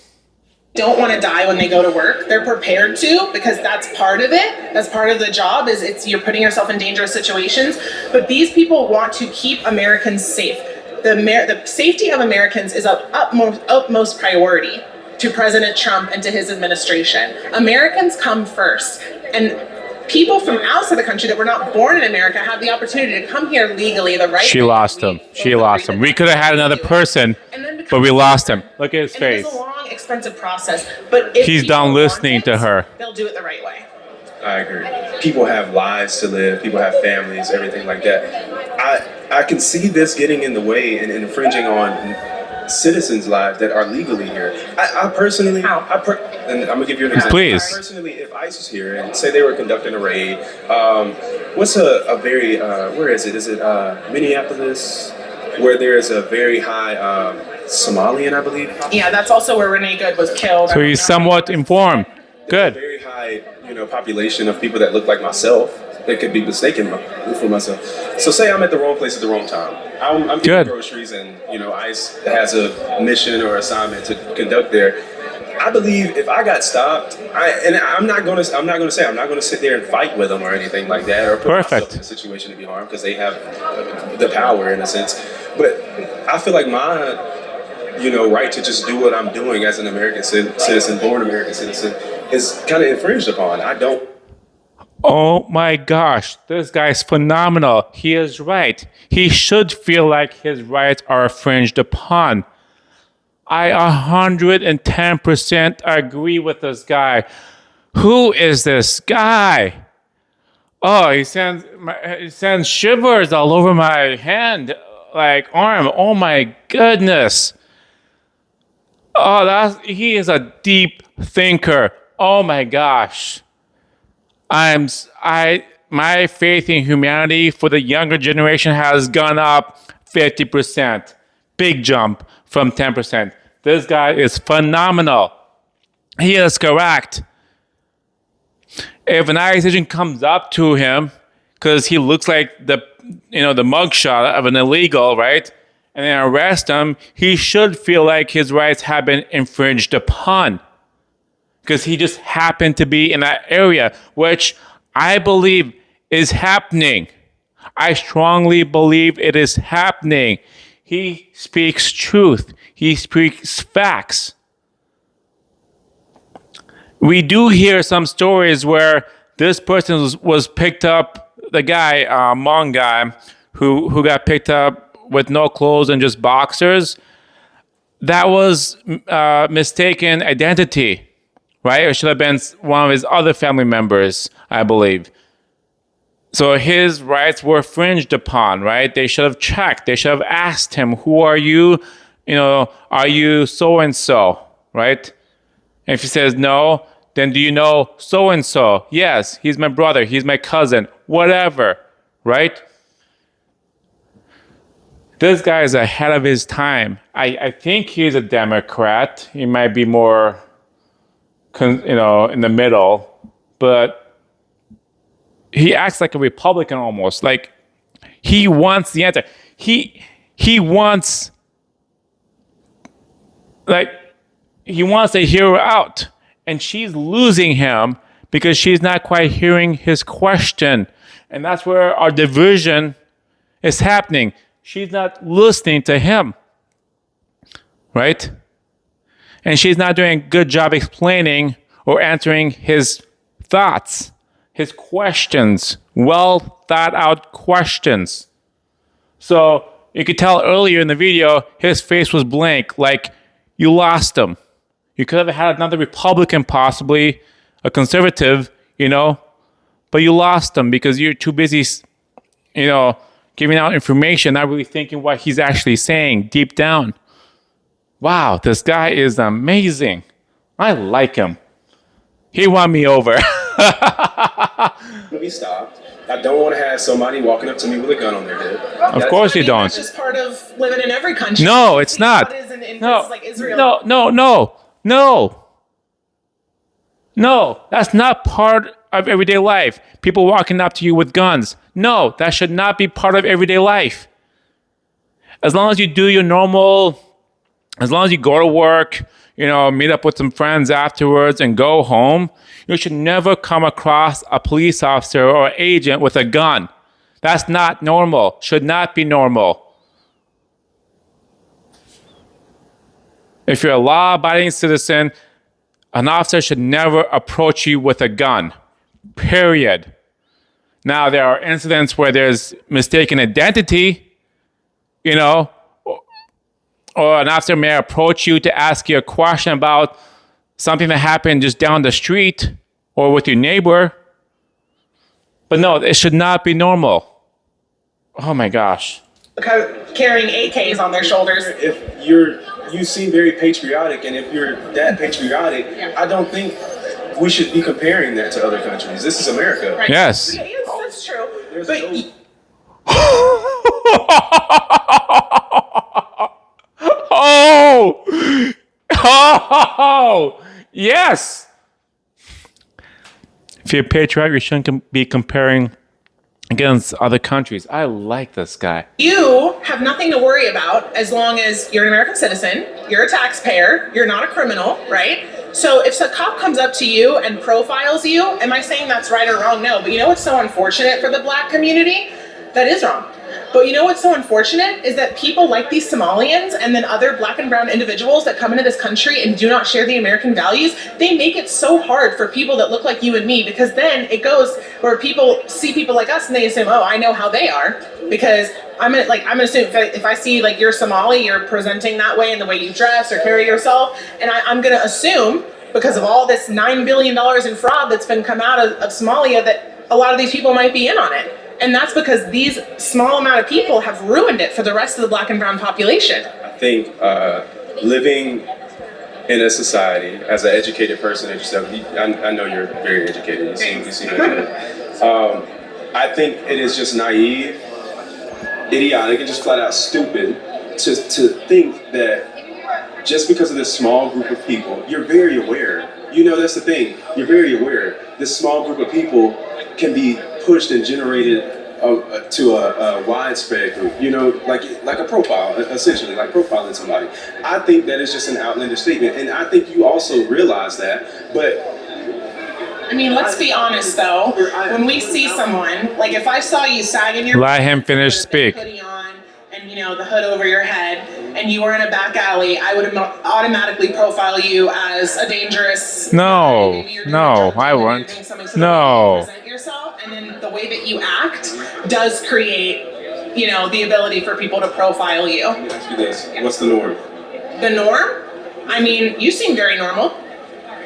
Don't want to die when they go to work. They're prepared to, because that's part of it. That's part of the job. You're putting yourself in dangerous situations. But these people want to keep Americans safe. The safety of Americans is of utmost priority to President Trump and to his administration. Americans come first, and people from outside the country that were not born in America have the opportunity to come here legally. She lost him. We could have had another person, but we lost him. Look at his face. It's a long, expensive process. But if he's done listening to her, they'll do it the right way. I agree. People have lives to live. People have families, everything like that. I can see this getting in the way and infringing on citizens' lives that are legally here. I personally, and I'm gonna give you an example. Please. Personally, if ICE was here and say they were conducting a raid, what's a very where is it? Is it Minneapolis, where there's a very high Somalian, I believe? Yeah, that's also where Renee Good was killed. So he's somewhat informed. Good. There's a very high, population of people that look like myself that could be mistaken for myself. So say I'm at the wrong place at the wrong time. I'm getting groceries, and ICE has a mission or assignment to conduct there. I believe if I got stopped, I'm not gonna sit there and fight with them or anything like that, or put myself in a situation to be harmed, because they have the power in a sense. But I feel like my right to just do what I'm doing as an American citizen, born American citizen, is kind of infringed upon. I don't. Oh my gosh, this guy's phenomenal. He is right. He should feel like his rights are infringed upon. I 110% agree with this guy. Who is this guy? Oh, he sends shivers all over my hand, arm. Oh my goodness. Oh, he is a deep thinker. Oh my gosh. My faith in humanity for the younger generation has gone up 50%. Big jump from 10%. This guy is phenomenal. He is correct. If an ICE agent comes up to him, because he looks like the mugshot of an illegal, right? And then arrest him, he should feel like his rights have been infringed upon, because he just happened to be in that area, which I believe is happening. I strongly believe it is happening. He speaks truth. He speaks facts. We do hear some stories where this person was picked up, the guy, Hmong guy, who got picked up with no clothes and just boxers. That was mistaken identity. Right? It should have been one of his other family members, I believe. So his rights were infringed upon, right? They should have checked. They should have asked him, who are you? Are you so-and-so, right? And if he says no, then do you know so-and-so? Yes, he's my brother. He's my cousin. Whatever, right? This guy is ahead of his time. I think he's a Democrat. He might be more, in the middle, but he acts like a Republican almost. Like he wants the answer. He wants to hear her out, and she's losing him because she's not quite hearing his question, and that's where our division is happening. She's not listening to him, right? And she's not doing a good job explaining or answering his thoughts, his questions, well thought out questions. So you could tell earlier in the video, his face was blank, like you lost him. You could have had another Republican, possibly a conservative, but you lost him because you're too busy, giving out information, not really thinking what he's actually saying deep down. Wow, this guy is amazing. I like him. He won me over. Be stopped. I don't want to have somebody walking up to me with a gun on their head. Of course you don't. That's just part of living in every country. No, it's not. No, like Israel. No, that's not part of everyday life. People walking up to you with guns. No, that should not be part of everyday life. As long as you do your normal, as long as you go to work, meet up with some friends afterwards and go home, you should never come across a police officer or agent with a gun. That's not normal. Should not be normal. If you're a law-abiding citizen, an officer should never approach you with a gun. Period. Now, there are incidents where there's mistaken identity, or an officer may approach you to ask you a question about something that happened just down the street or with your neighbor. But no, it should not be normal. Oh my gosh. Carrying AKs on their shoulders. If you seem very patriotic, and if you're that patriotic, I don't think we should be comparing that to other countries. This is America. Right. Yes. That's true. Oh, yes. If you're patriotic, you shouldn't be comparing against other countries. I like this guy. You have nothing to worry about as long as you're an American citizen, you're a taxpayer, you're not a criminal, right? So if a cop comes up to you and profiles you, am I saying that's right or wrong? No, but you know what's so unfortunate for the black community? That is wrong. But you know what's so unfortunate is that people like these Somalians and then other black and brown individuals that come into this country and do not share the American values, they make it so hard for people that look like you and me, because then it goes where people see people like us and they assume, oh, I know how they are, because I'm gonna assume if I see like you're Somali, you're presenting that way in the way you dress or carry yourself, and I'm gonna assume because of all this $9 billion in fraud that's been come out of Somalia that a lot of these people might be in on it. And that's because these small amount of people have ruined it for the rest of the black and brown population. I think living in a society as an educated person like yourself, I know you're very educated. You seem I think it is just naive, idiotic, and just flat out stupid to think that just because of this small group of people, you're very aware. That's the thing. You're very aware. This small group of people can be pushed and generated to a widespread group, like a profile, essentially, like profiling somebody. I think that is just an outlandish statement, and I think you also realize that, but I mean, let's be honest though, when we see someone, like if I saw you sagging your let him finish speak. hoodie on and the hood over your head and you were in a back alley, I would automatically profile you as a dangerous No, I won't. No. Present yourself, and then the way that you act does create, the ability for people to profile you. let me ask you this. What's the norm? The norm? I mean, you seem very normal.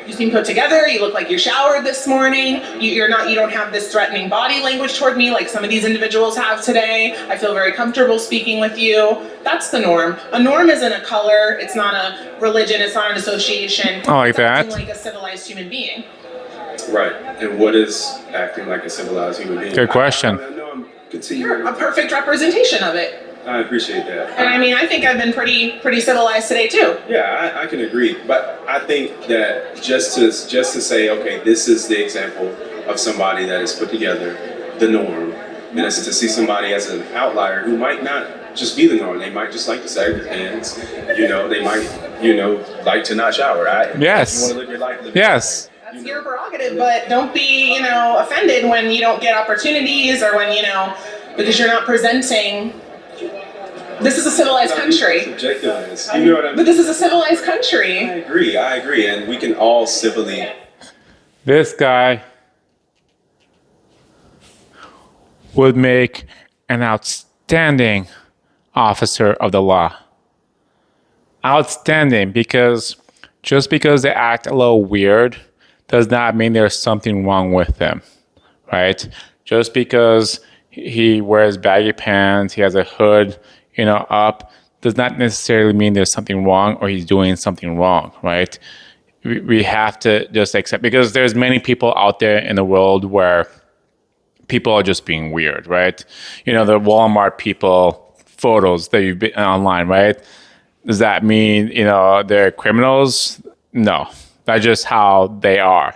You seem put together. You look like you showered this morning. You don't have this threatening body language toward me like some of these individuals have today. I feel very comfortable speaking with you. That's the norm. A norm isn't a color. It's not a religion. It's not an association. I like it's that. acting like a civilized human being. Right. And what is acting like a civilized human being? Good question. I know I'm continuing. You're a perfect representation of it. I appreciate that. And I mean, I think I've been pretty civilized today too. Yeah, I can agree. But I think that just to say, okay, this is the example of somebody that is put together, the norm. And it's to see somebody as an outlier who might not just be the norm. They might just like to sag their pants. They might, like to not shower. Yes. You want to live your life. Yes. That's your prerogative, but don't be, offended when you don't get opportunities or when, because you're not presenting. This is a civilized country. Subjectiveness. You know what I mean? But this is a civilized country. I agree. And we can all civilly. This guy would make an outstanding officer of the law. Outstanding, because just because they act a little weird does not mean there's something wrong with them, right? Just because he wears baggy pants, he has a hood, up, does not necessarily mean there's something wrong or he's doing something wrong, right? We have to just accept, because there's many people out there in the world where people are just being weird, right? The Walmart people photos that you've been online, right? Does that mean, they're criminals? No, that's just how they are.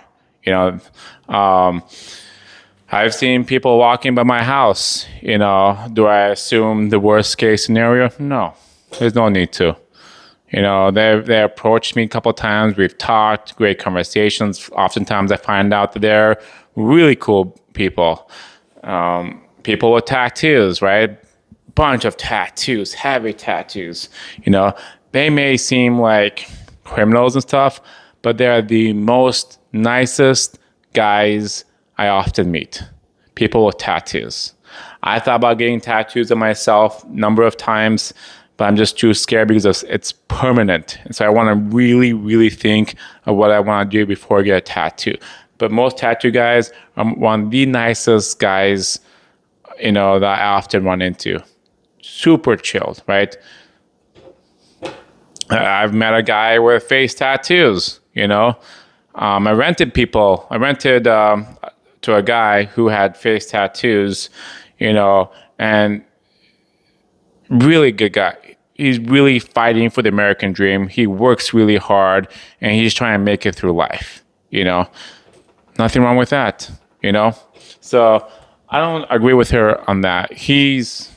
I've seen people walking by my house, do I assume the worst case scenario? No, there's no need to. They approached me a couple of times. We've talked, great conversations. Oftentimes I find out that they're really cool people. People with tattoos, right? Bunch of tattoos, heavy tattoos. They may seem like criminals and stuff, but they're the most nicest guys I often meet. People with tattoos. I thought about getting tattoos of myself a number of times, but I'm just too scared because it's permanent. And so I want to really, really think of what I want to do before I get a tattoo. But most tattoo guys are one of the nicest guys, that I often run into. Super chilled, right? I've met a guy with face tattoos, I rented to a guy who had face tattoos, and really good guy. He's really fighting for the American dream. He works really hard and he's trying to make it through life, Nothing wrong with that, So I don't agree with her on that. He's,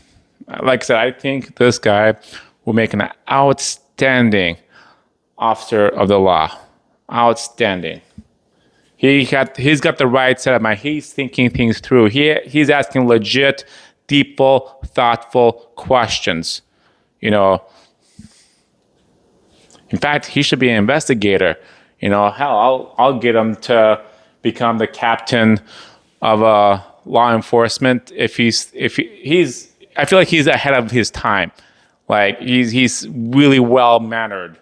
like I said, I think this guy will make an outstanding officer of the law. Outstanding. He's got the right set of mind. He's thinking things through. He's asking legit, deepful, thoughtful questions. In fact, he should be an investigator. Hell, I'll get him to become the captain of law enforcement if he's. I feel like he's ahead of his time. Like he's really well mannered.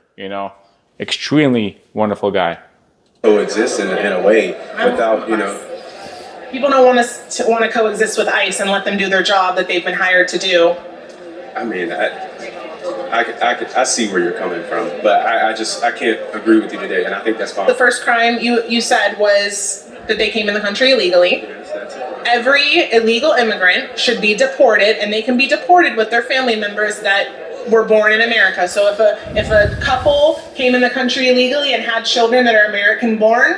Extremely wonderful guy. Coexist in a way without, People don't want to coexist with ICE and let them do their job that they've been hired to do. I mean, I see where you're coming from, but I can't agree with you today, and I think that's fine. The first crime you said was that they came in the country illegally. Yes, that's it. Every illegal immigrant should be deported, and they can be deported with their family members that were born in America. So if a couple came in the country illegally and had children that are American born,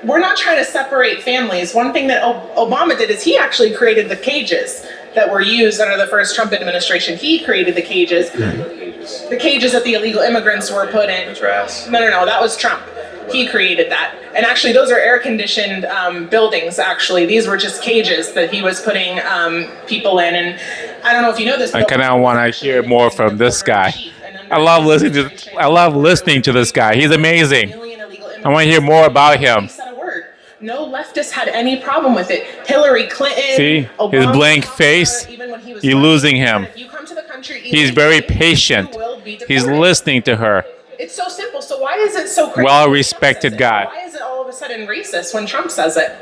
we're not trying to separate families. One thing that Obama did is he actually created the cages that were used under the first Trump administration. He created the cages. The cages that the illegal immigrants were put in. No, that was Trump. He created that. And actually, those are air-conditioned buildings, actually. These were just cages that he was putting people in. And I don't know if you know this. I kind of want to hear more from this guy. I love listening to this guy. He's amazing. I want to hear more about him. No leftist had any problem with it. Hillary Clinton. See, Obama, his blank face. You're losing him. If you come to the country He's very patient. He's listening to her. It's so simple. So why is it so crazy? Well-respected guy. Why is it all of a sudden racist when Trump says it?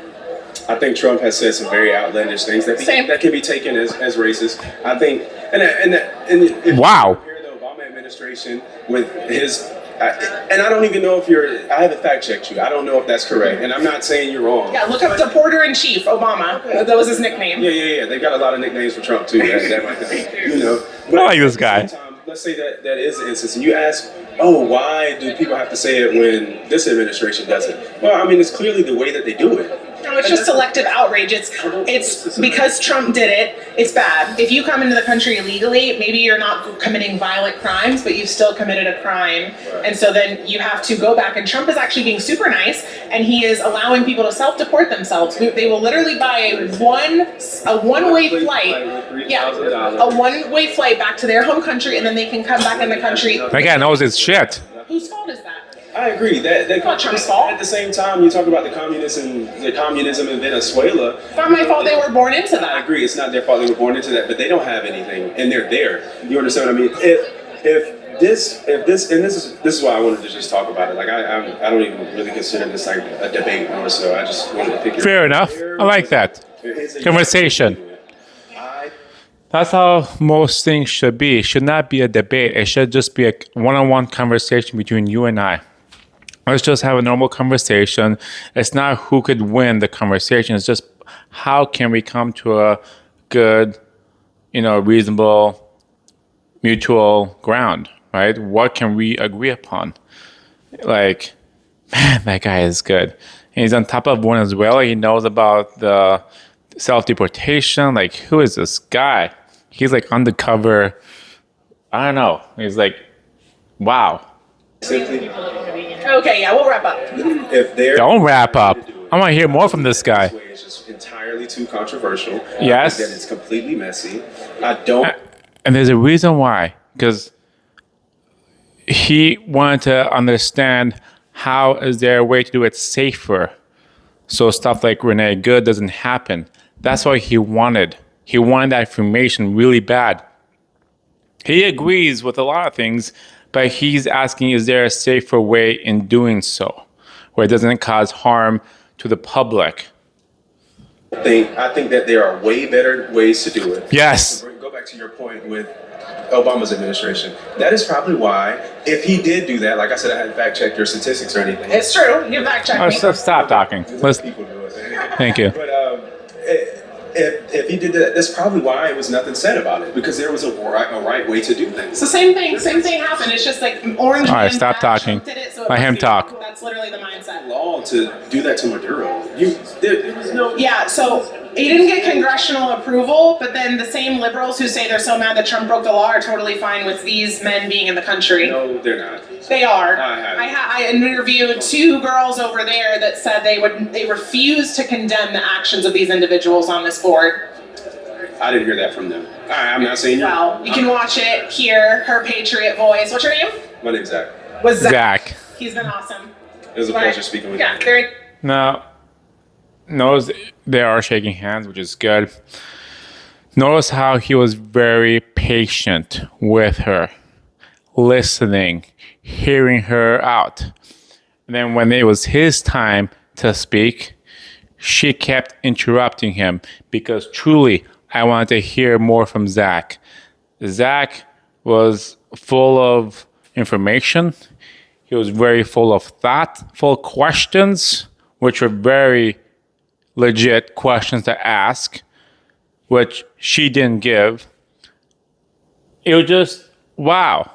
I think Trump has said some very outlandish things that can be taken as racist. I think, and if wow. you compare the Obama administration with his And I don't even know if I haven't fact checked you. I don't know if that's correct. And I'm not saying you're wrong. Yeah, look up Deporter-in-Chief, Obama. That was his nickname. Yeah. They've got a lot of nicknames for Trump too. That might be, But I like this guy. At the same time, let's say that is an instance, and you ask, why do people have to say it when this administration does it? Well, I mean, it's clearly the way that they do it. No, it's just selective outrage. It's because Trump did it, it's bad. If you come into the country illegally, maybe you're not committing violent crimes, but you've still committed a crime. And so then you have to go back. And Trump is actually being super nice, and he is allowing people to self-deport themselves. They will literally buy a one-way flight. Yeah, a one-way flight back to their home country, and then they can come back in the country. That guy knows his shit. Whose fault is that? I agree. That not Trump's fault. At the same time, you talk about the communism in Venezuela. It's not my fault they were born into that. I agree. It's not their fault they were born into that, but they don't have anything, and they're there. You understand what I mean? If this is why I wanted to just talk about it. Like I don't even really consider this like a debate more so. I just wanted to figure. Fair enough. I like that. Conversation. That's how most things should be. It should not be a debate. It should just be a one-on-one conversation between you and I. Let's just have a normal conversation. It's not who could win the conversation. It's just how can we come to a good, reasonable, mutual ground, right? What can we agree upon? Like, man, that guy is good. And he's on top of Venezuela. He knows about the self-deportation. Like, who is this guy? He's like undercover. I don't know. He's like, wow. Simply, Okay, yeah, we'll wrap up. if they're Don't wrap up. I want to hear more from this guy. It's just entirely too controversial. Yes. That it's completely messy. I don't. And there's a reason why. Because he wanted to understand how is there a way to do it safer so stuff like Renee Good doesn't happen. That's what he wanted. He wanted that information really bad. He agrees with a lot of things, but he's asking, is there a safer way in doing so, where it doesn't cause harm to the public? I think that there are way better ways to do it. Yes. Go back to your point with Obama's administration. That is probably why, if he did do that, like I said, I hadn't fact checked your statistics or anything. It's true. You fact checked Oh, me. so stop talking. Let's, People do it. thank you. But if he did that, that's probably why it was nothing said about it, because there was a right way to do things. It's the same thing. Same thing happened. It's just like Orange All right, Man stop Bad talking. Trump did it, so it Let him must be- talk. That's literally the mindset. Law to do that to Maduro. There was no. Yeah, so he didn't get congressional approval, but then the same liberals who say they're so mad that Trump broke the law are totally fine with these men being in the country. No, they're not. They are. I I interviewed two girls over there that said they refuse to condemn the actions of these individuals on this board. I didn't hear that from them. I'm not saying you're. Well, you can watch it, hear her patriot voice. What's your name? My name's Zack. Was Zack. He's been awesome. It was a pleasure speaking with Yeah, you. very. Now, notice they are shaking hands, which is good. Notice how he was very patient with her, listening, hearing her out. And then when it was his time to speak, she kept interrupting him because truly, I wanted to hear more from Zack. Zack was full of information. He was very full of thought, full of questions, which were very legit questions to ask, which she didn't give. It was just, wow.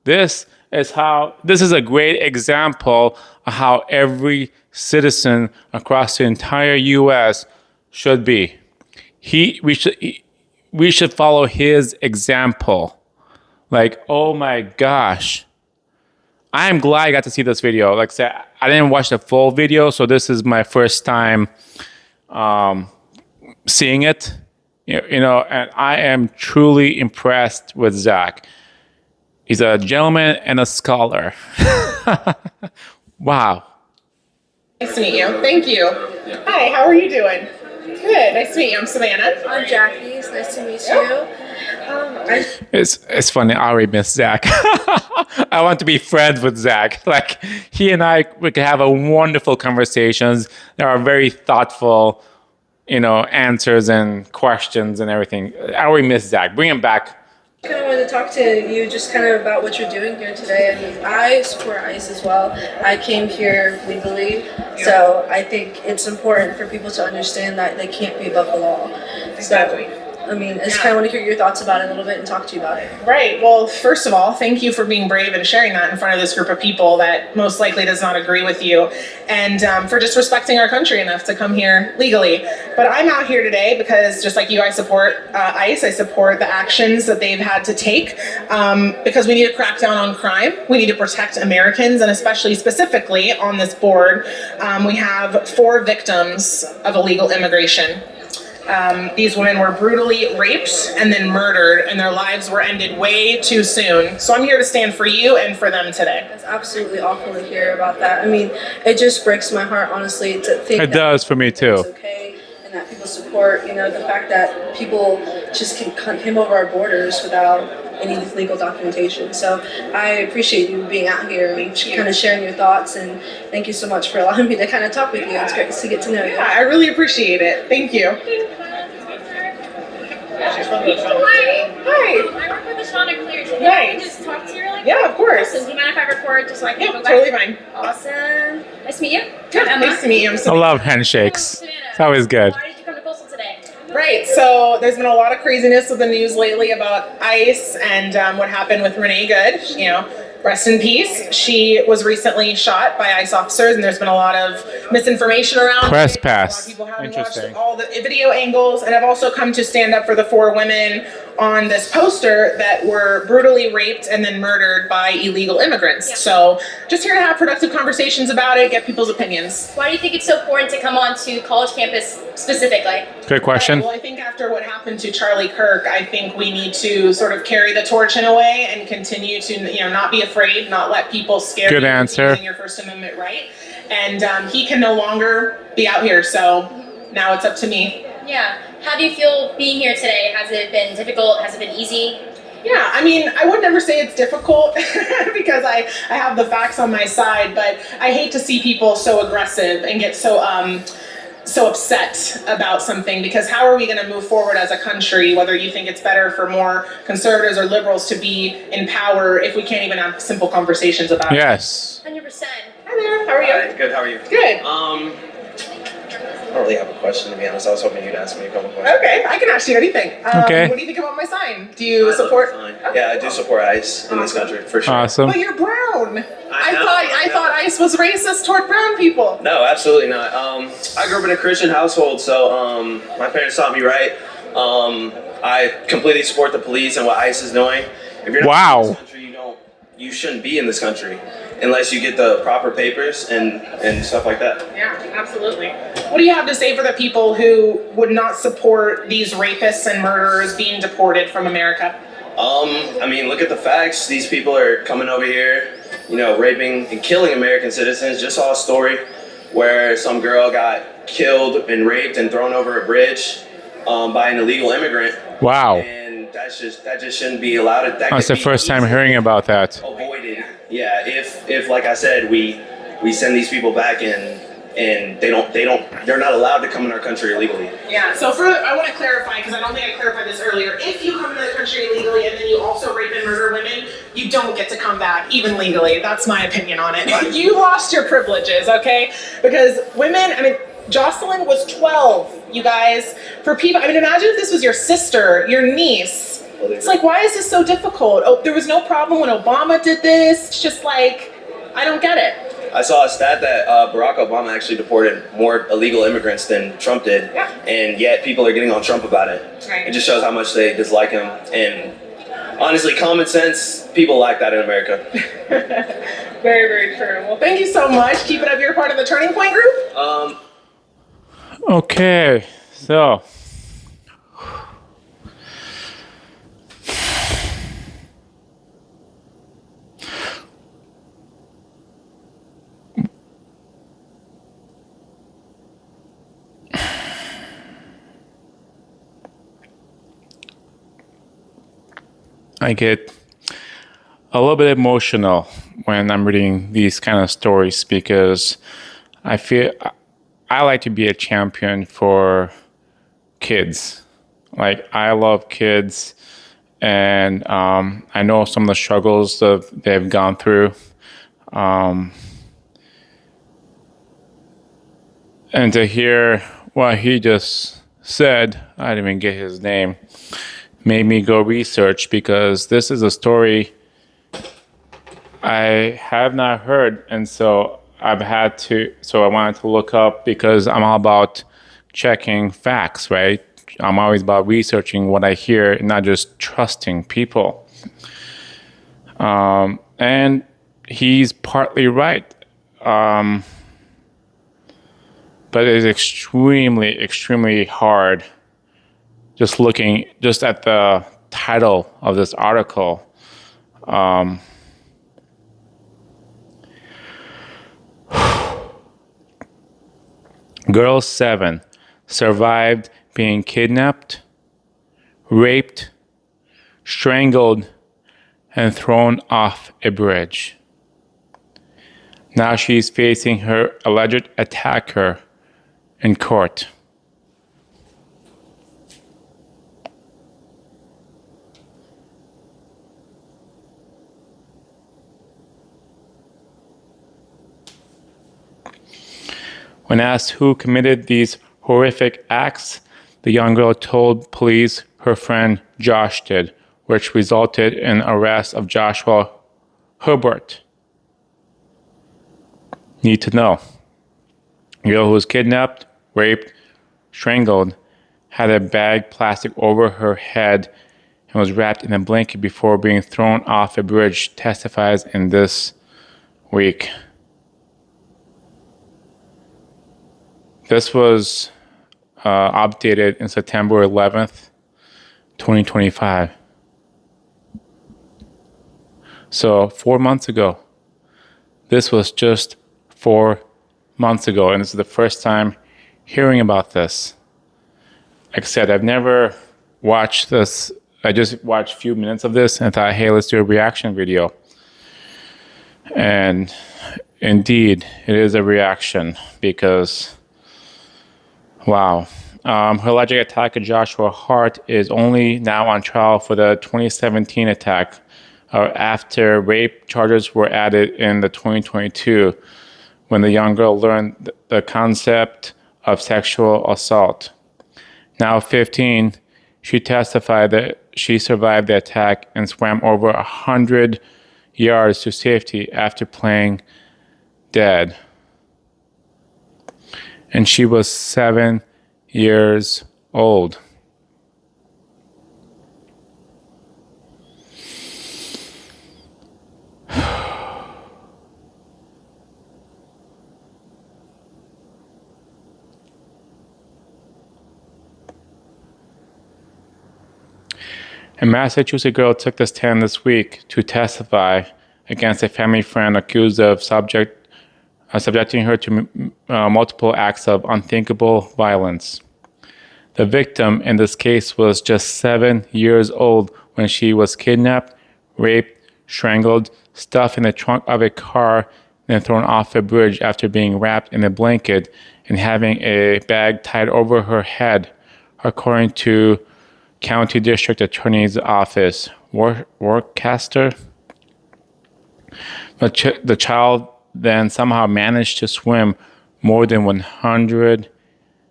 This is a great example of how every citizen across the entire U.S. should be. We should follow his example. Like, oh my gosh. I am glad I got to see this video. Like I said, I didn't watch the full video, so this is my first time seeing it. And I am truly impressed with Zack. He's a gentleman and a scholar. Wow. Nice to meet you. Thank you. Hi, how are you doing? Good. Nice to meet you. I'm Savannah. I'm Jackie. It's nice to meet you. It's funny. I already miss Zack. I want to be friends with Zack. Like he and we could have a wonderful conversations. There are very thoughtful, answers and questions and everything. I already miss Zack. Bring him back I kind of wanted to talk to you just kind of about what you're doing here today. I mean, I support ICE as well. I came here legally, so I think it's important for people to understand that they can't be above the law. Exactly. So, I mean, I just kind of want to hear your thoughts about it a little bit and talk to you about it. Right. Well, first of all, thank you for being brave and sharing that in front of this group of people that most likely does not agree with you, and for just respecting our country enough to come here legally. But I'm out here today because, just like you, I support ICE. I support the actions that they've had to take because we need to crack down on crime. We need to protect Americans, and especially specifically on this board, we have 4 victims of illegal immigration. These women were brutally raped and then murdered, and their lives were ended way too soon. So I'm here to stand for you and for them today. It's absolutely awful to hear about that. I mean, it just breaks my heart, honestly, to think It does for me too. It's okay, and that people support, the fact that people just can come over our borders without any legal documentation. So I appreciate you being out here and kind of sharing your thoughts, and thank you so much for allowing me to kind of talk with you. It's great to get to know you. Yeah, I really appreciate it. Thank you. Hi. Hi. I work with Ashana Clear today. Nice. Can I just talk to you really quick? Yeah, of course. So do you mind if I record just so I can Yeah, go back? totally fine. Awesome. Nice to meet you. Yeah, I'm Emma. nice to meet you. I'm I Savannah. love handshakes. It's always good. Why did you come to Coastal today? Right, so there's been a lot of craziness with the news lately about ICE and what happened with Renee Good. Rest in peace. She was recently shot by ICE officers, and there's been a lot of misinformation around Press it. pass. A lot of people haven't watched Interesting. all the video angles, and I've also come to stand up for the 4 women on this poster that were brutally raped and then murdered by illegal immigrants. Yeah. So just here to have productive conversations about it, get people's opinions. Why do you think it's so important to come on to college campus specifically? Good question. Well, I think after what happened to Charlie Kirk, I think we need to sort of carry the torch in a way and continue to, not be afraid, not let people scare Good you into answer. using your First Amendment right. And he can no longer be out here, so now it's up to me. Yeah. How do you feel being here today? Has it been difficult? Has it been easy? Yeah, I mean, I would never say it's difficult because I have the facts on my side, but I hate to see people so aggressive and get so upset about something, because how are we going to move forward as a country, whether you think it's better for more conservatives or liberals to be in power, if we can't even have simple conversations about it? Yes. 100%. Hi there, how are you? Hi, good, how are you? Good. I don't really have a question, to be honest. I was hoping you'd ask me a couple questions. Okay, I can ask you anything. Okay. What do you think about my sign? Do you support? Fine. Yeah, I do support ICE in this country, for sure. Awesome. But you're brown. I know, I thought ICE was racist toward brown people. No, absolutely not. I grew up in a Christian household, so my parents taught me right. I completely support the police and what ICE is doing. If you're not Wow. in this country, you shouldn't be in this country unless you get the proper papers and stuff like that. Yeah, absolutely. What do you have to say for the people who would not support these rapists and murderers being deported from America? I mean, look at the facts. These people are coming over here, raping and killing American citizens. Just saw a story where some girl got killed and raped and thrown over a bridge by an illegal immigrant. Wow. And that just shouldn't be allowed. That That's could the be first time easily hearing about that. avoided. Yeah, if like I said, we send these people back and they're not allowed to come in our country illegally. Yeah, so I want to clarify, because I don't think I clarified this earlier. If you come into the country illegally and then you also rape and murder women, you don't get to come back, even legally. That's my opinion on it. You lost your privileges, okay? Because women, Jocelyn was 12, you guys. For people, imagine if this was your sister, your niece. It's like, why is this so difficult? Oh, there was no problem when Obama did this. It's just like, I don't get it. I saw a stat that Barack Obama actually deported more illegal immigrants than Trump did, Yeah. and yet people are getting on Trump about it. Right. It just shows how much they dislike him. And honestly, common sense, people lack that in America. Very, very true. Well, thank you so much. Keep it up. You're part of the Turning Point group? Okay. So. I get a little bit emotional when I'm reading these kind of stories, because I feel I like to be a champion for kids. Like, I love kids, And I know some of the struggles that they've gone through. And to hear what he just said, I didn't even get his name, made me go research, because this is a story I have not heard. And so I wanted to look up, because I'm all about checking facts, right? I'm always about researching what I hear and not just trusting people. And he's partly right. But it is extremely, extremely hard just looking just at the title of this article. Girl 7 survived being kidnapped, raped, strangled, and thrown off a bridge. Now she's facing her alleged attacker in court. When asked who committed these horrific acts, the young girl told police her friend Josh did, which resulted in arrest of Joshua Herbert. Need to know. The girl who was kidnapped, raped, strangled, had a bag plastic over her head and was wrapped in a blanket before being thrown off a bridge, testifies in this week. This was updated in September 11th, 2025. So 4 months ago. This was just 4 months ago, and this is the first time hearing about this. Like I said, I've never watched this. I just watched a few minutes of this and thought, hey, let's do a reaction video. And indeed, it is a reaction, because wow. Her alleged attacker, Joshua Hart, is only now on trial for the 2017 attack after rape charges were added in the 2022, when the young girl learned the concept of sexual assault. Now 15, she testified that she survived the attack and swam over 100 yards to safety after playing dead. And she was 7 years old. A Massachusetts girl took the stand this week to testify against a family friend accused of subjecting her to multiple acts of unthinkable violence. The victim in this case was just 7 years old when she was kidnapped, raped, strangled, stuffed in the trunk of a car, then thrown off a bridge after being wrapped in a blanket and having a bag tied over her head, according to County District Attorney's Office, Worcester. The child then somehow managed to swim more than 100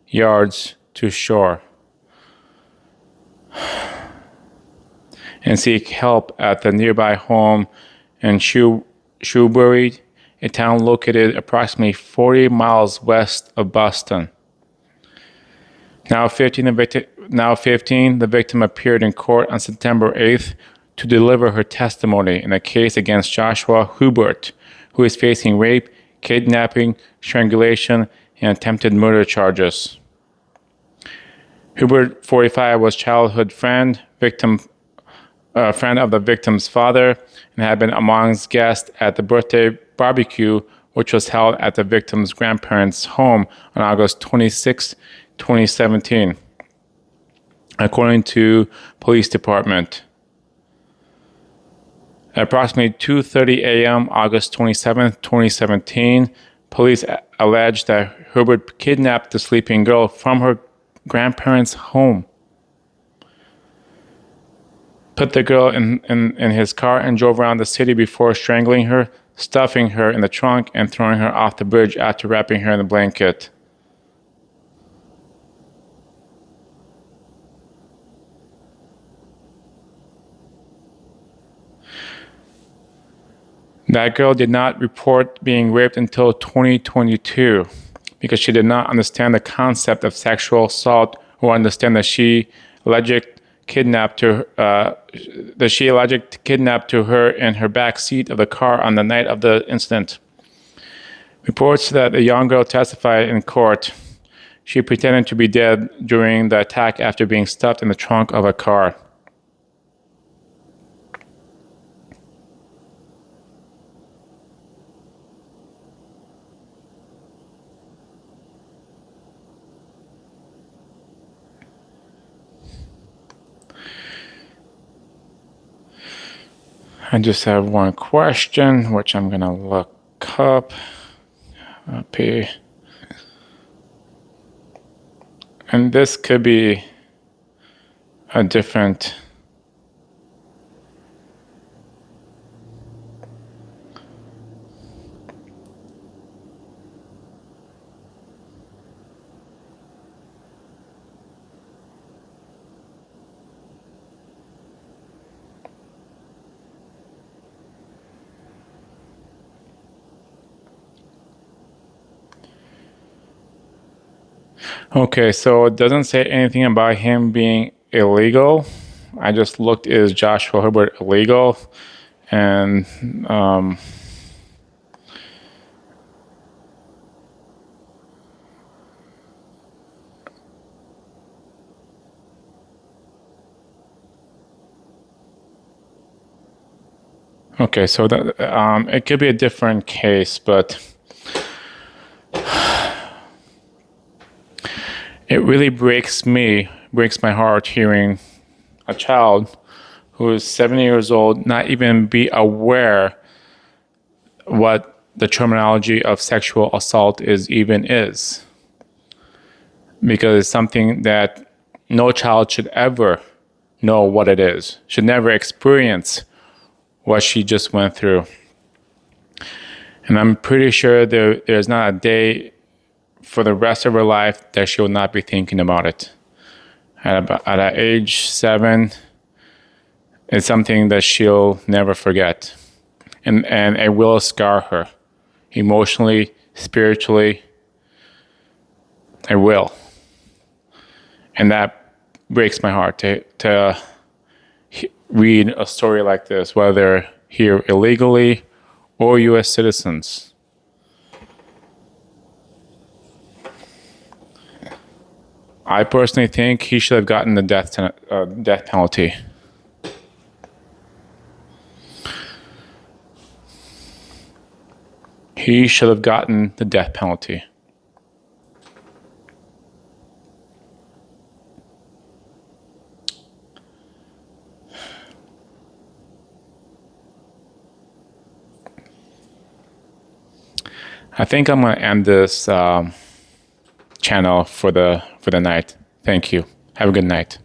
yards to shore and seek help at the nearby home in Shrewsbury, a town located approximately 40 miles west of Boston. Now 15, the victim appeared in court on September 8th to deliver her testimony in a case against Joshua Herbert, who is facing rape, kidnapping, strangulation, and attempted murder charges. Herbert, 45, was childhood friend of the victim's father, and had been amongst guests at the birthday barbecue, which was held at the victim's grandparents' home on August 26, 2017, according to police department. At approximately 2:30 a.m. August 27, 2017, police alleged that Herbert kidnapped the sleeping girl from her grandparents' home. put the girl in his car and drove around the city before strangling her, stuffing her in the trunk, and throwing her off the bridge after wrapping her in a blanket. That girl did not report being raped until 2022 because she did not understand the concept of sexual assault or understand that she alleged kidnapped to her in her back seat of the car on the night of the incident. Reports that the young girl testified in court. She pretended to be dead during the attack after being stuffed in the trunk of a car. I just have one question, which I'm gonna look up here. And this could be a different Okay, so it doesn't say anything about him being illegal. I just looked, is Joshua Herbert illegal? And okay, so that it could be a different case, but it really breaks my heart hearing a child who is 7 years old not even be aware what the terminology of sexual assault is. Because it's something that no child should ever know what it is, should never experience what she just went through. And I'm pretty sure there's not a day for the rest of her life that she will not be thinking about it. At age 7, it's something that she'll never forget. And it will scar her emotionally, spiritually. It will. And that breaks my heart to read a story like this, whether here illegally or U.S. citizens. I personally think he should have gotten the death penalty. He should have gotten the death penalty. I think I'm going to end this channel for the night. Thank you. Have a good night.